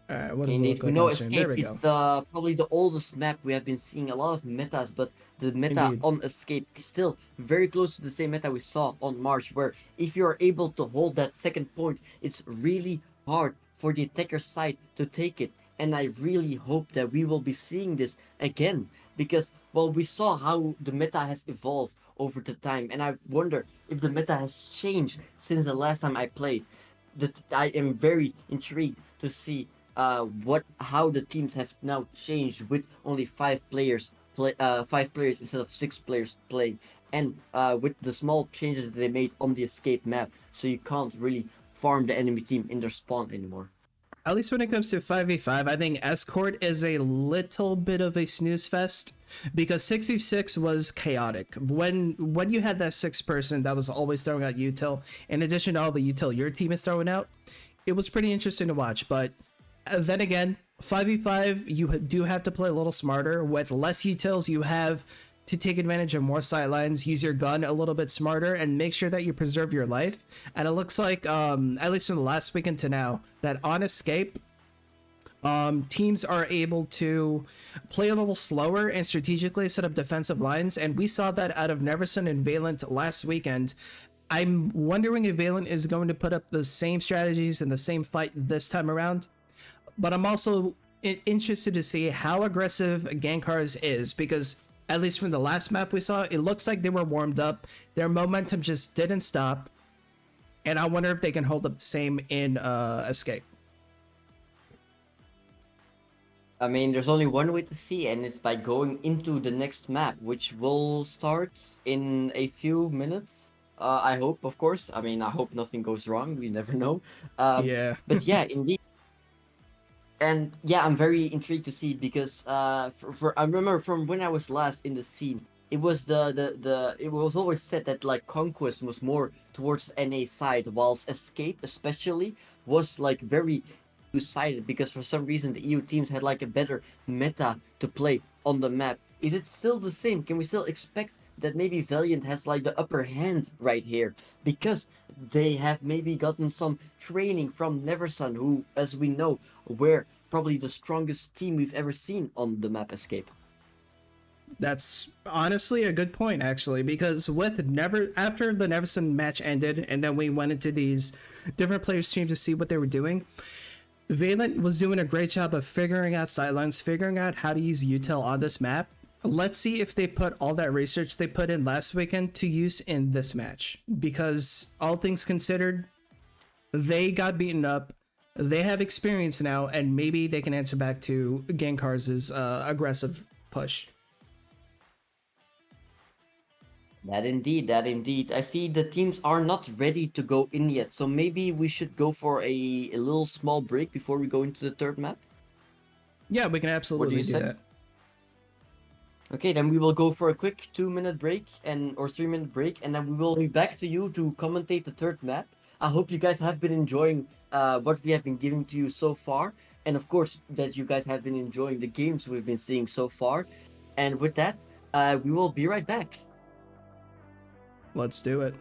All right, what does it Indeed, look we like know on stream? There Escape we is go. probably the oldest map. We have been seeing a lot of metas, but the meta Indeed. on Escape is still very close to the same meta we saw on March, where if you're able to hold that second point, it's really hard for the attacker side to take it. And I really hope that we will be seeing this again, because, well, we saw how the meta has evolved over the time, and I wonder if the meta has changed since the last time I played. That I am very intrigued to see how the teams have now changed with only 5 players instead of 6 players playing, and with the small changes that they made on the escape map, so you can't really farm the enemy team in their spawn anymore. At least when it comes to 5v5, I think Escort is a little bit of a snooze fest because 6v6 was chaotic. When you had that 6 person that was always throwing out util, in addition to all the util your team is throwing out, it was pretty interesting to watch. But then again, 5v5, you do have to play a little smarter. With less utils, you have to take advantage of more sightlines, use your gun a little bit smarter, and make sure that you preserve your life. And it looks like, at least from the last weekend to now, that on escape, teams are able to play a little slower and strategically set up defensive lines. And we saw that out of Neverson and VaillanT last weekend. I'm wondering if VaillanT is going to put up the same strategies in the same fight this time around. But I'm also interested to see how aggressive Gangcarz is, because at least from the last map we saw, it looks like they were warmed up. Their momentum just didn't stop. And I wonder if they can hold up the same in Escape. I mean, there's only one way to see, and it's by going into the next map, which will start in a few minutes. I hope, of course. I mean, I hope nothing goes wrong. We never know. Yeah. But yeah, indeed. And yeah, I'm very intrigued to see, because for I remember from when I was last in the scene, it was it was always said that like Conquest was more towards NA side, whilst Escape especially was like very two-sided, because for some reason the EU teams had like a better meta to play on the map. Is it still the same? Can we still expect that maybe VaillanT has like the upper hand right here, because they have maybe gotten some training from Neversun, who, as we know, were probably the strongest team we've ever seen on the map Escape? That's honestly a good point, actually, because after the Neverson match ended, and then we went into these different players' teams to see what they were doing, VaillanT was doing a great job of figuring out sidelines, figuring out how to use util on this map. Let's see if they put all that research they put in last weekend to use in this match, because all things considered, they got beaten up. They have experience now, and maybe they can answer back to Gangcarz's aggressive push. That indeed, that indeed. I see the teams are not ready to go in yet, so maybe we should go for a little small break before we go into the third map. Yeah, we can What do absolutely you do say? that. Okay, then we will go for a quick 2-minute break or 3-minute break, and then we will be back to you to commentate the third map. I hope you guys have been enjoying what we have been giving to you so far, and of course that you guys have been enjoying the games we've been seeing so far. And with that, we will be right back. Let's do it.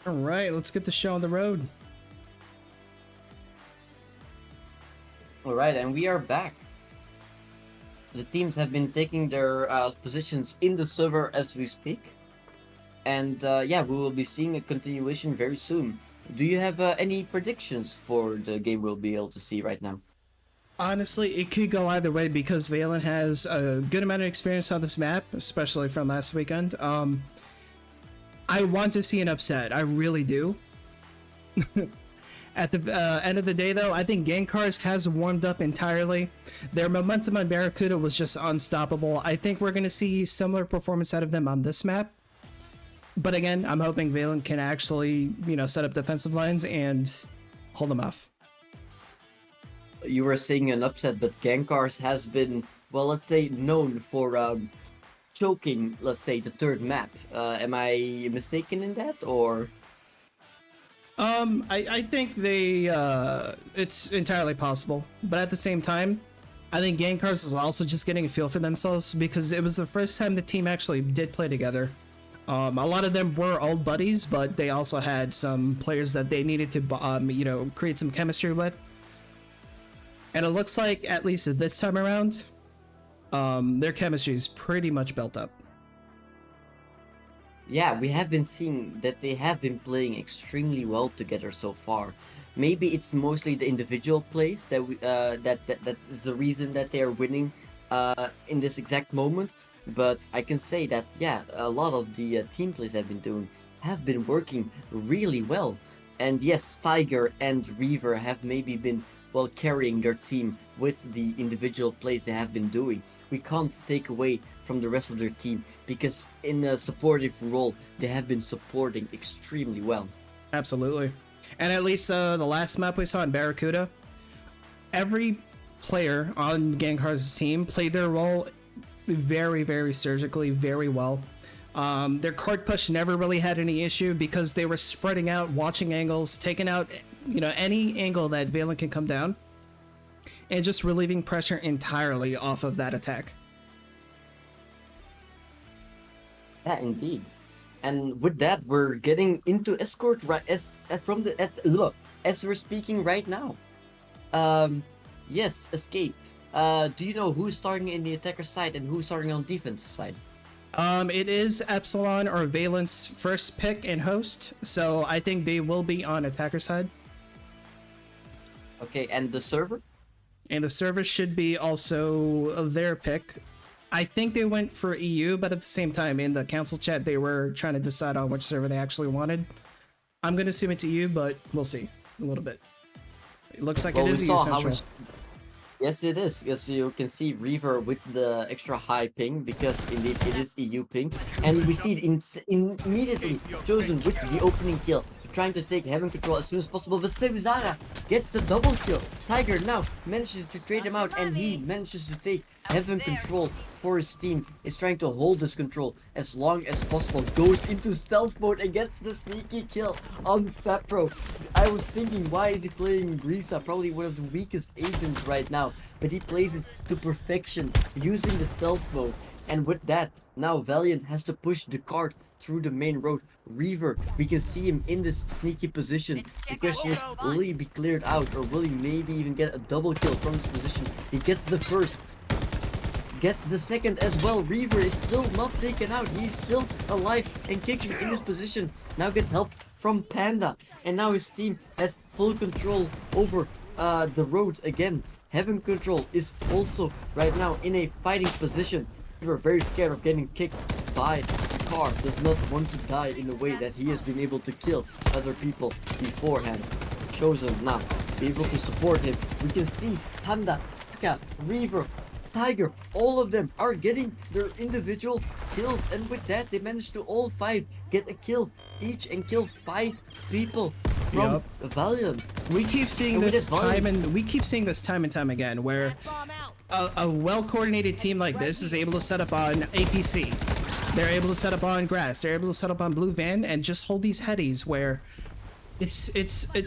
All right, let's get the show on the road. All right, and we are back. The teams have been taking their positions in the server as we speak. And yeah, we will be seeing a continuation very soon. Do you have any predictions for the game we'll be able to see right now? Honestly, it could go either way because VaillanT has a good amount of experience on this map, especially from last weekend. I want to see an upset. I really do. At the end of the day, though, I think Gangcarz has warmed up entirely. Their momentum on Barracuda was just unstoppable. I think we're going to see similar performance out of them on this map. But again, I'm hoping VaillanT can actually, set up defensive lines and hold them off. You were saying an upset, but Gangcarz has been, well, let's say, known for choking, let's say, the third map. Am I mistaken in that, or? I think it's entirely possible, but at the same time, I think Gangcarz is also just getting a feel for themselves because it was the first time the team actually did play together. A lot of them were old buddies, but they also had some players that they needed to, create some chemistry with. And it looks like, at least this time around, their chemistry is pretty much built up. Yeah, we have been seeing that they have been playing extremely well together so far. Maybe it's mostly the individual plays that that is the reason that they are winning in this exact moment. But I can say that, yeah, a lot of the team plays have been working really well. And yes, Tiger and Reaver have maybe been, well, carrying their team with the individual plays they have been doing. We can't take away from the rest of their team because in a supportive role, they have been supporting extremely well. Absolutely. And at least the last map we saw in Barracuda, every player on Gangcarz's team played their role very, very surgically, very well. Their card push never really had any issue because they were spreading out, watching angles, taking out, any angle that VaillanT can come down, and just relieving pressure entirely off of that attack. Yeah, indeed. And with that, we're getting into escort right as we're speaking right now. Yes, escape. Do you know who's starting in the attacker side and who's starting on defense side? It is Epsilon or VaillanT's first pick and host, so I think they will be on attacker side. Okay, and the server? And the server should be also their pick. I think they went for EU, but at the same time, in the council chat, they were trying to decide on which server they actually wanted. I'm going to assume it's EU, but we'll see a little bit. It looks like it is EU Central. Yes, it is. As you can see, Reaver with the extra high ping, because indeed it is EU ping. And we see it immediately chosen with the opening kill, trying to take Heaven control as soon as possible. But Sevizara gets the double kill. Tiger now manages to trade him out, and he manages to take Heaven control for his team. Is trying to hold this control as long as possible. Goes into stealth mode and gets the sneaky kill on Sapro. I was thinking, why is he playing Risa? Probably one of the weakest agents right now. But he plays it to perfection, using the stealth mode. And with that, now VaillanT has to push the cart through the main road. Reaver, we can see him in this sneaky position. The question is, will he be cleared out, or will he maybe even get a double kill from this position? He gets the first, gets the second as well. Reaver is still not taken out. He's still alive and kicking in his position. Now gets help from Panda, and now his team has full control over the road again. Heaven control is also right now in a fighting position. Reaver very scared of getting kicked by the car. Does not want to die in a way that he has been able to kill other people beforehand. Chosen now be able to support him. We can see Panda, Reaver, Tiger, all of them are getting their individual kills, and with that they managed to all 5 get a kill each and kill 5 people from VaillanT. We keep seeing this time and time again, where a well-coordinated team like this is able to set up on APC. They're able to set up on grass. They're able to set up on blue van and just hold these headies where it's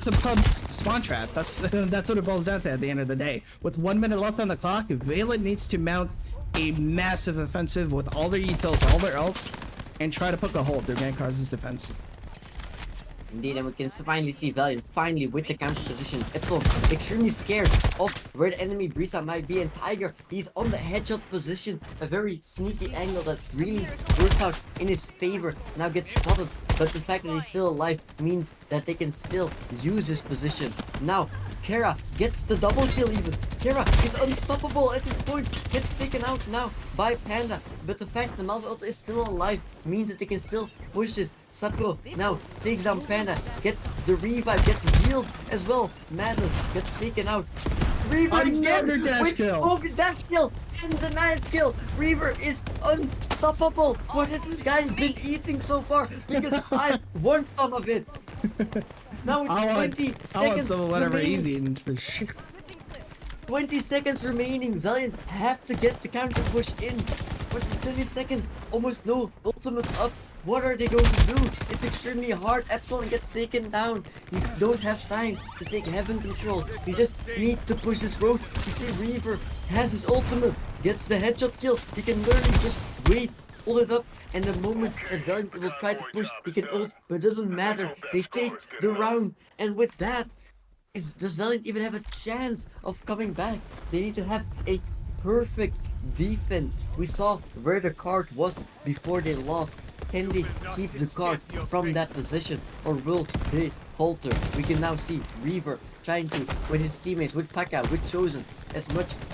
a pub's spawn trap. That's what it boils down to at the end of the day. With 1 minute left on the clock, VaillanT needs to mount a massive offensive with all their utils, all their ults, and try to poke a hole through Gangcarz's defense. Indeed, and we can finally see VaillanT finally with the counter position. Epsilon extremely scared of where the enemy Brisa might be, and Tiger, he's on the headshot position. A very sneaky angle that really works out in his favor. Now gets spotted, but the fact that he's still alive means that they can still use his position. Now, Kara gets the double kill even. Kara is unstoppable at this point. Gets taken out now by Panda. But the fact that Malva ult is still alive means that they can still push this. Sapro now takes down Panda. Gets the revive. Gets healed as well. Madness gets taken out. Reaver Another again dash with kill. dash kill and the knife kill. Reaver is unstoppable. What has this guy been eating so far? Because I want some of it. Now it's 20 seconds I want some of whatever remaining. he's eating for sure. 20 seconds remaining. VaillanT have to get the counter push in. But 20 seconds, almost no ultimate up. What are they going to do? It's extremely hard. Epsilon gets taken down. You don't have time to take heaven control. You just need to push this road. You see Reaver has his ultimate, gets the headshot kill. He can literally just wait, pull it up, and the moment that VaillanT will try to push, he can ult, but it doesn't matter. They take the round, and with that, does VaillanT even have a chance of coming back? They need to have a perfect defense. We saw where the card was before they lost. Can they keep the card from that position, or will they falter? We can now see Reaver trying to, with his teammates, with Paka, with Chosen,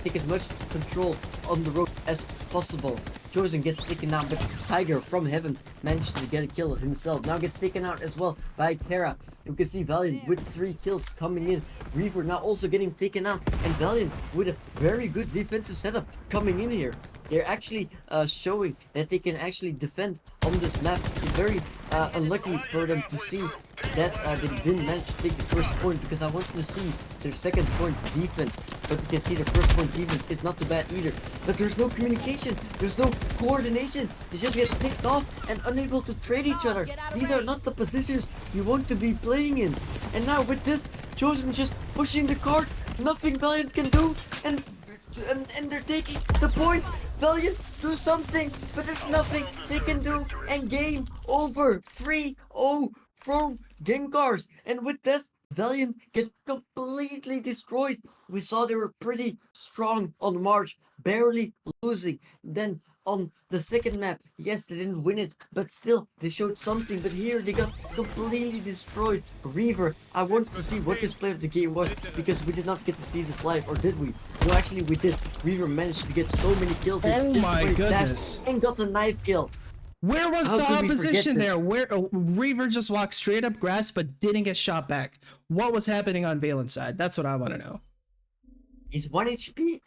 take as much control on the road as possible. Chosen gets taken out, but Tiger from heaven manages to get a kill himself. Now gets taken out as well by Terra. You can see VaillanT with 3 kills coming in. Reaver now also getting taken out, and VaillanT with a very good defensive setup coming in here. They're actually showing that they can actually defend on this map. It's very unlucky for them to see that they didn't manage to take the first point, because I wanted to see their second point defense. But you can see the first point defense is not too bad either. But there's no communication, there's no coordination. They just get picked off and unable to trade each other. These are not the positions you want to be playing in. And now with this, Chosen just pushing the card. Nothing VaillanT can do, and they're taking the point. VaillanT, do something, but there's nothing they can do, and game over. 3-0 from Gangcarz. And with this, VaillanT get completely destroyed. We saw they were pretty strong on March, barely losing. Then on the second map, yes, they didn't win it, but still, they showed something. But here, they got completely destroyed. Reaver, I wanted to see what this play of the game was, because we did not get to see this live, or did we? No, actually, we did. Reaver managed to get so many kills. Oh my goodness. And got a knife kill. Where was How the could we opposition forget there? Where Reaver just walked straight up grass but didn't get shot back. What was happening on VaillanT's side? That's what I want to know. He's 1 HP.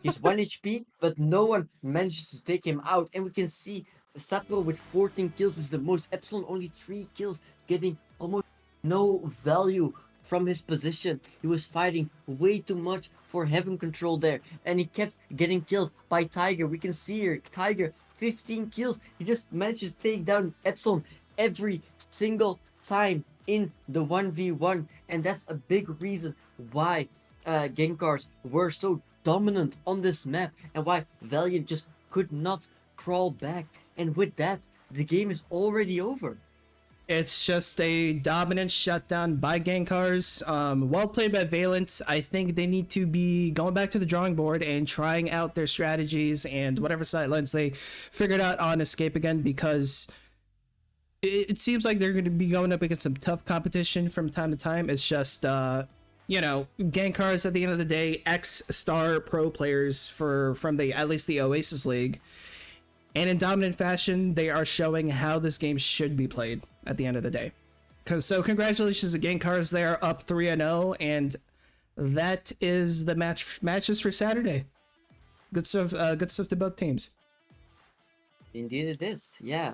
He's 1 HP, but no one manages to take him out. And we can see Sapro with 14 kills is the most. Epsilon only 3 kills, getting almost no value from his position. He was fighting way too much for heaven control there, and he kept getting killed by Tiger. We can see here, Tiger, 15 kills. He just managed to take down Epsilon every single time in the 1v1, and that's a big reason why Gangcarz were so dominant on this map, and why VaillanT just could not crawl back. And with that, the game is already over. It's just a dominant shutdown by Gangcarz. Well played by VaillanT. I think they need to be going back to the drawing board and trying out their strategies and whatever sidelines they figured out on Escape again, because it seems like they're going to be going up against some tough competition from time to time. It's just, you know, Gangcarz at the end of the day, X-star pro players from at least the Oasis League. And in dominant fashion, they are showing how this game should be played at the end of the day. So congratulations to Gangcarz. They are up 3-0, and that is the matches for Saturday. Good stuff to both teams. Indeed it is, yeah.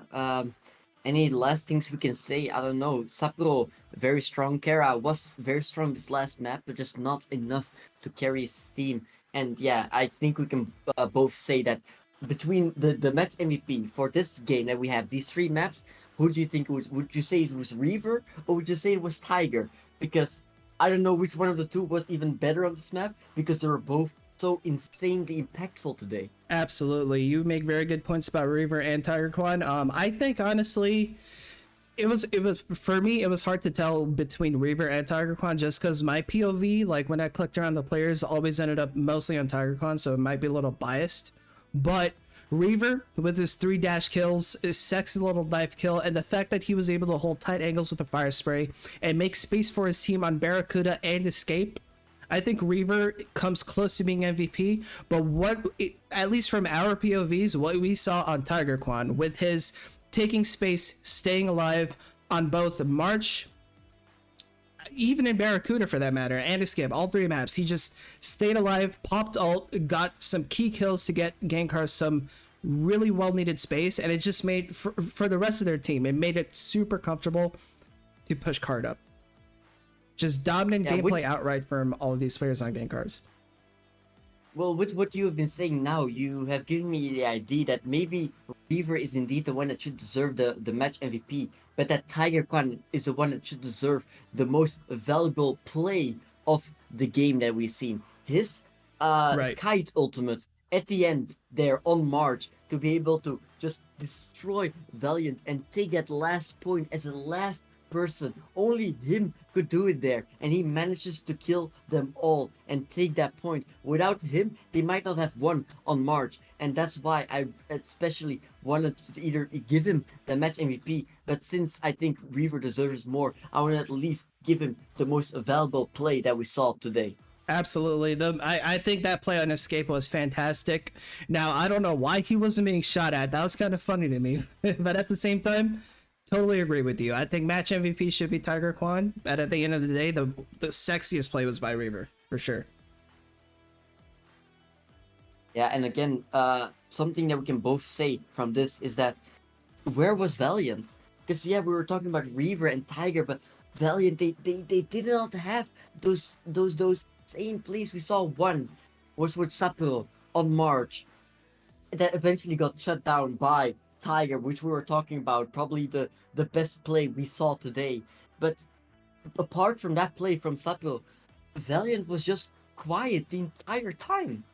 Any last things we can say? I don't know. Sapro, very strong. Kara was very strong this last map, but just not enough to carry his team. And yeah, I think we can both say that between the match MVP for this game that we have, these 3 maps, who do you think it was? Would you say it was Reaver, or would you say it was Tiger? Because I don't know which one of the two was even better on this map, because they were both so insanely impactful today. Absolutely. You make very good points about Reaver and Tiger Quan. I think, honestly, it was for me. It was hard to tell between Reaver and TigerQuan just because my POV, like when I clicked around the players, always ended up mostly on TigerQuan, so it might be a little biased. But Reaver with his 3 dash kills, his sexy little knife kill, and the fact that he was able to hold tight angles with the fire spray and make space for his team on Barracuda and escape. I think Reaver comes close to being MVP, but at least from our POVs, what we saw on TigerQuan with his taking space, staying alive on both March, even in Barracuda for that matter, and Escape, all 3 maps, he just stayed alive, popped ult, got some key kills to get Gangcarz some really well needed space, and it just made, for the rest of their team, it made it super comfortable to push card up. Just dominant gameplay outright from all of these players on Gangcarz. Well, with what you have been saying now, you have given me the idea that maybe Reaver is indeed the one that should deserve the match MVP, but that TigerQuan is the one that should deserve the most valuable play of the game that we've seen. His Kite ultimate at the end there on March to be able to just destroy VaillanT and take that last point as a last person. Only him could do it there, and he manages to kill them all and take that point. Without him, they might not have won on March, and that's why I especially wanted to either give him the match MVP, but since I think Reaver deserves more, I want to at least give him the most valuable play that we saw today. Absolutely. I think that play on Escape was fantastic. Now, I don't know why he wasn't being shot at. That was kind of funny to me. But at the same time, totally agree with you. I think match MVP should be TigerQuan, but at the end of the day, the sexiest play was by Reaver, for sure. Yeah, and again, something that we can both say from this is that where was VaillanT? Because yeah, we were talking about Reaver and Tiger, but VaillanT they did not have those same plays. We saw one was with Sapil on March that eventually got shut down by Tiger, which we were talking about, probably the best play we saw today. But apart from that play from Sapil, VaillanT was just quiet the entire time.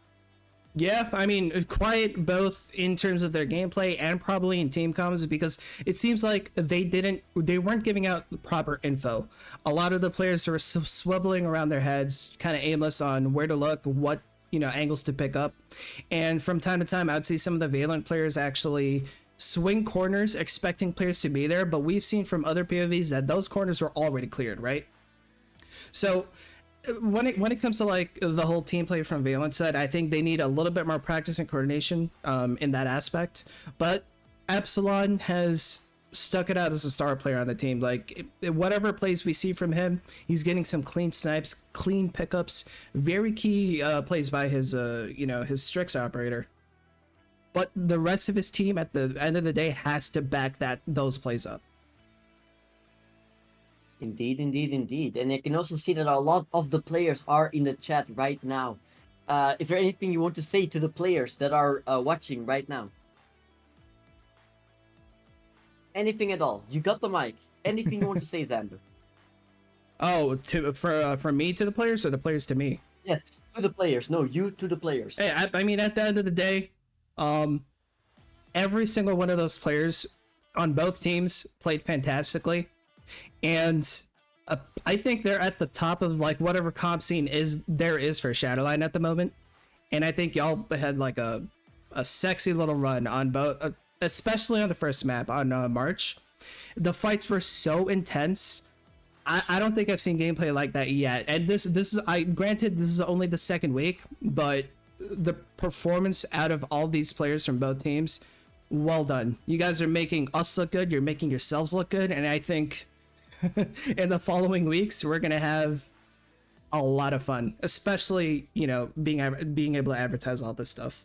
Yeah, I mean, quiet both in terms of their gameplay and probably in team comms, because it seems like they weren't giving out the proper info. A lot of the players were swiveling around their heads, kind of aimless on where to look, what angles to pick up, and from time to time, I'd see some of the VaillanT players actually swing corners expecting players to be there, but we've seen from other POVs that those corners were already cleared, right? So when it comes to like the whole team play from VaillanT side, I think they need a little bit more practice and coordination in that aspect. But Epsilon has stuck it out as a star player on the team. Like whatever plays we see from him, he's getting some clean snipes, clean pickups, very key plays by his his Strix operator. But the rest of his team at the end of the day has to back those plays up. Indeed, indeed, indeed. And you can also see that a lot of the players are in the chat right now. Is there anything you want to say to the players that are watching right now? Anything at all? You got the mic. Anything you want to say, Xander? Oh, from me to the players, or the players to me? Yes, to the players. No, you to the players. Hey, I mean, at the end of the day, every single one of those players on both teams played fantastically, and I think they're at the top of like whatever comp scene there is for SHATTERLINE at the moment. And I think y'all had like a sexy little run on both, especially on the first map on March. The fights were so intense. I don't think I've seen gameplay like that yet. And this is, granted this is only the second week, but the performance out of all these players from both teams, well done. You guys are making us look good, you're making yourselves look good, and I think in the following weeks we're gonna have a lot of fun, especially being able to advertise all this stuff.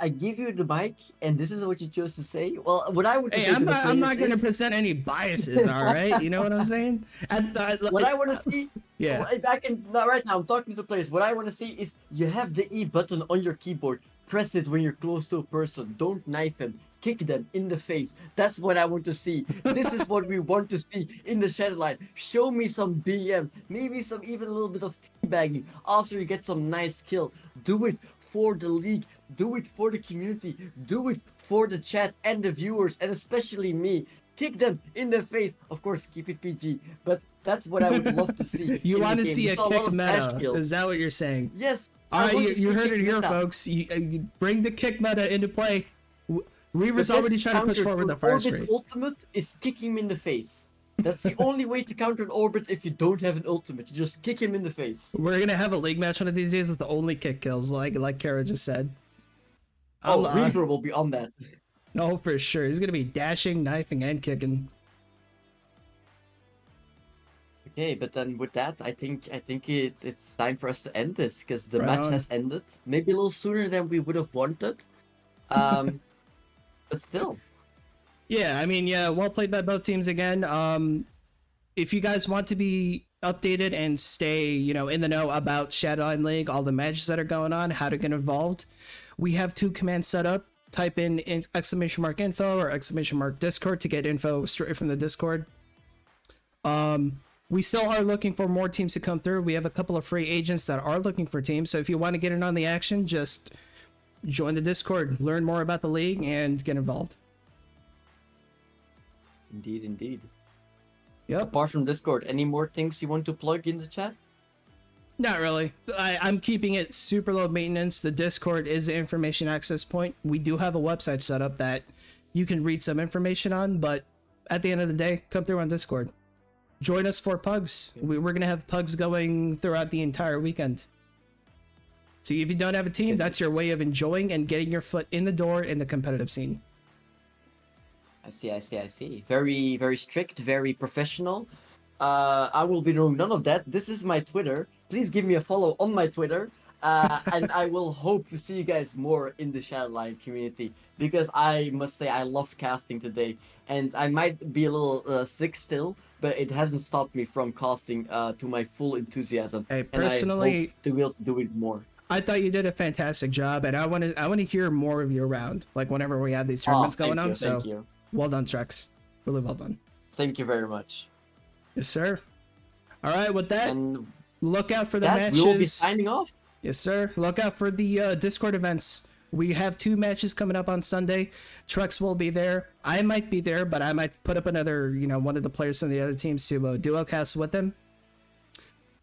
I give you the mic, and this is what you chose to say. Well, what I would I'm not going to present any biases, all right? You know what I'm saying? What I want to see, yeah. If I can, not right now, I'm talking to the players. What I want to see is you have the E button on your keyboard. Press it when you're close to a person. Don't knife him. Kick them in the face. That's what I want to see. This is what we want to see in the SHATTERLINE. Show me some BM. Maybe even a little bit of teabagging after you get some nice kill. Do it for the league. Do it for the community. Do it for the chat and the viewers, and especially me. Kick them in the face. Of course, keep it PG, but that's what I would love to see. You in want the to game. see We a saw kick lot of dash meta? kills. Is that what you're saying? Yes. All right, you heard it here, meta. folks. You bring the kick meta into play. Reaver's The already best trying to push counter forward to the an fire orbit straight. ultimate is kick him in the face. That's the only way to counter an orbit if you don't have an ultimate. You just kick him in the face. We're gonna have a league match one of these days with the only kick kills, like Kara just said. Oh, Reaver will be on that. No, for sure. He's gonna be dashing, knifing, and kicking. Okay, but then with that, I think it's time for us to end this because the Right match on. has ended. Maybe a little sooner than we would have wanted. But still. Yeah, I mean, yeah, well played by both teams again. If you guys want to be updated and stay, in the know about SHATTERLINE League, all the matches that are going on, how to get involved, we have 2 commands set up. Type in !info or !discord to get info straight from the Discord. We still are looking for more teams to come through. We have a couple of free agents that are looking for teams. So if you want to get in on the action, just join the Discord, learn more about the league, and get involved. Indeed, indeed. Yep. Apart from Discord, any more things you want to plug in the chat? Not really. I'm keeping it super low maintenance. The Discord is the information access point. We do have a website set up that you can read some information on, but at the end of the day, come through on Discord. Join us for pugs. We're going to have pugs going throughout the entire weekend. So if you don't have a team, that's your way of enjoying and getting your foot in the door in the competitive scene. I see. Very, very strict, very professional. I will be doing none of that. This is my Twitter. Please give me a follow on my Twitter. And I will hope to see you guys more in the SHATTERLINE community, because I must say I loved casting today, and I might be a little sick still, but it hasn't stopped me from casting to my full enthusiasm. Hey, personally, and I hope to be able to do it more. I thought you did a fantastic job, and I want to hear more of you around, like whenever we have these tournaments going on. Thank you. Well done, Trex. Really well done. Thank you very much. Yes, sir. All right, with that, And look out for the that matches. we will be signing off. Yes, sir. Look out for the Discord events. We have 2 matches coming up on Sunday. Trex will be there. I might be there, but I might put up another, one of the players from the other teams to duo cast with them.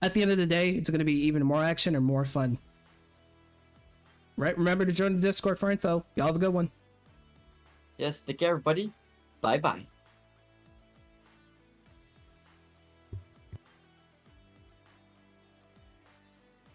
At the end of the day, it's going to be even more action and more fun. Right? Remember to join the Discord for info. Y'all have a good one. Yes, take care, everybody. Bye-bye.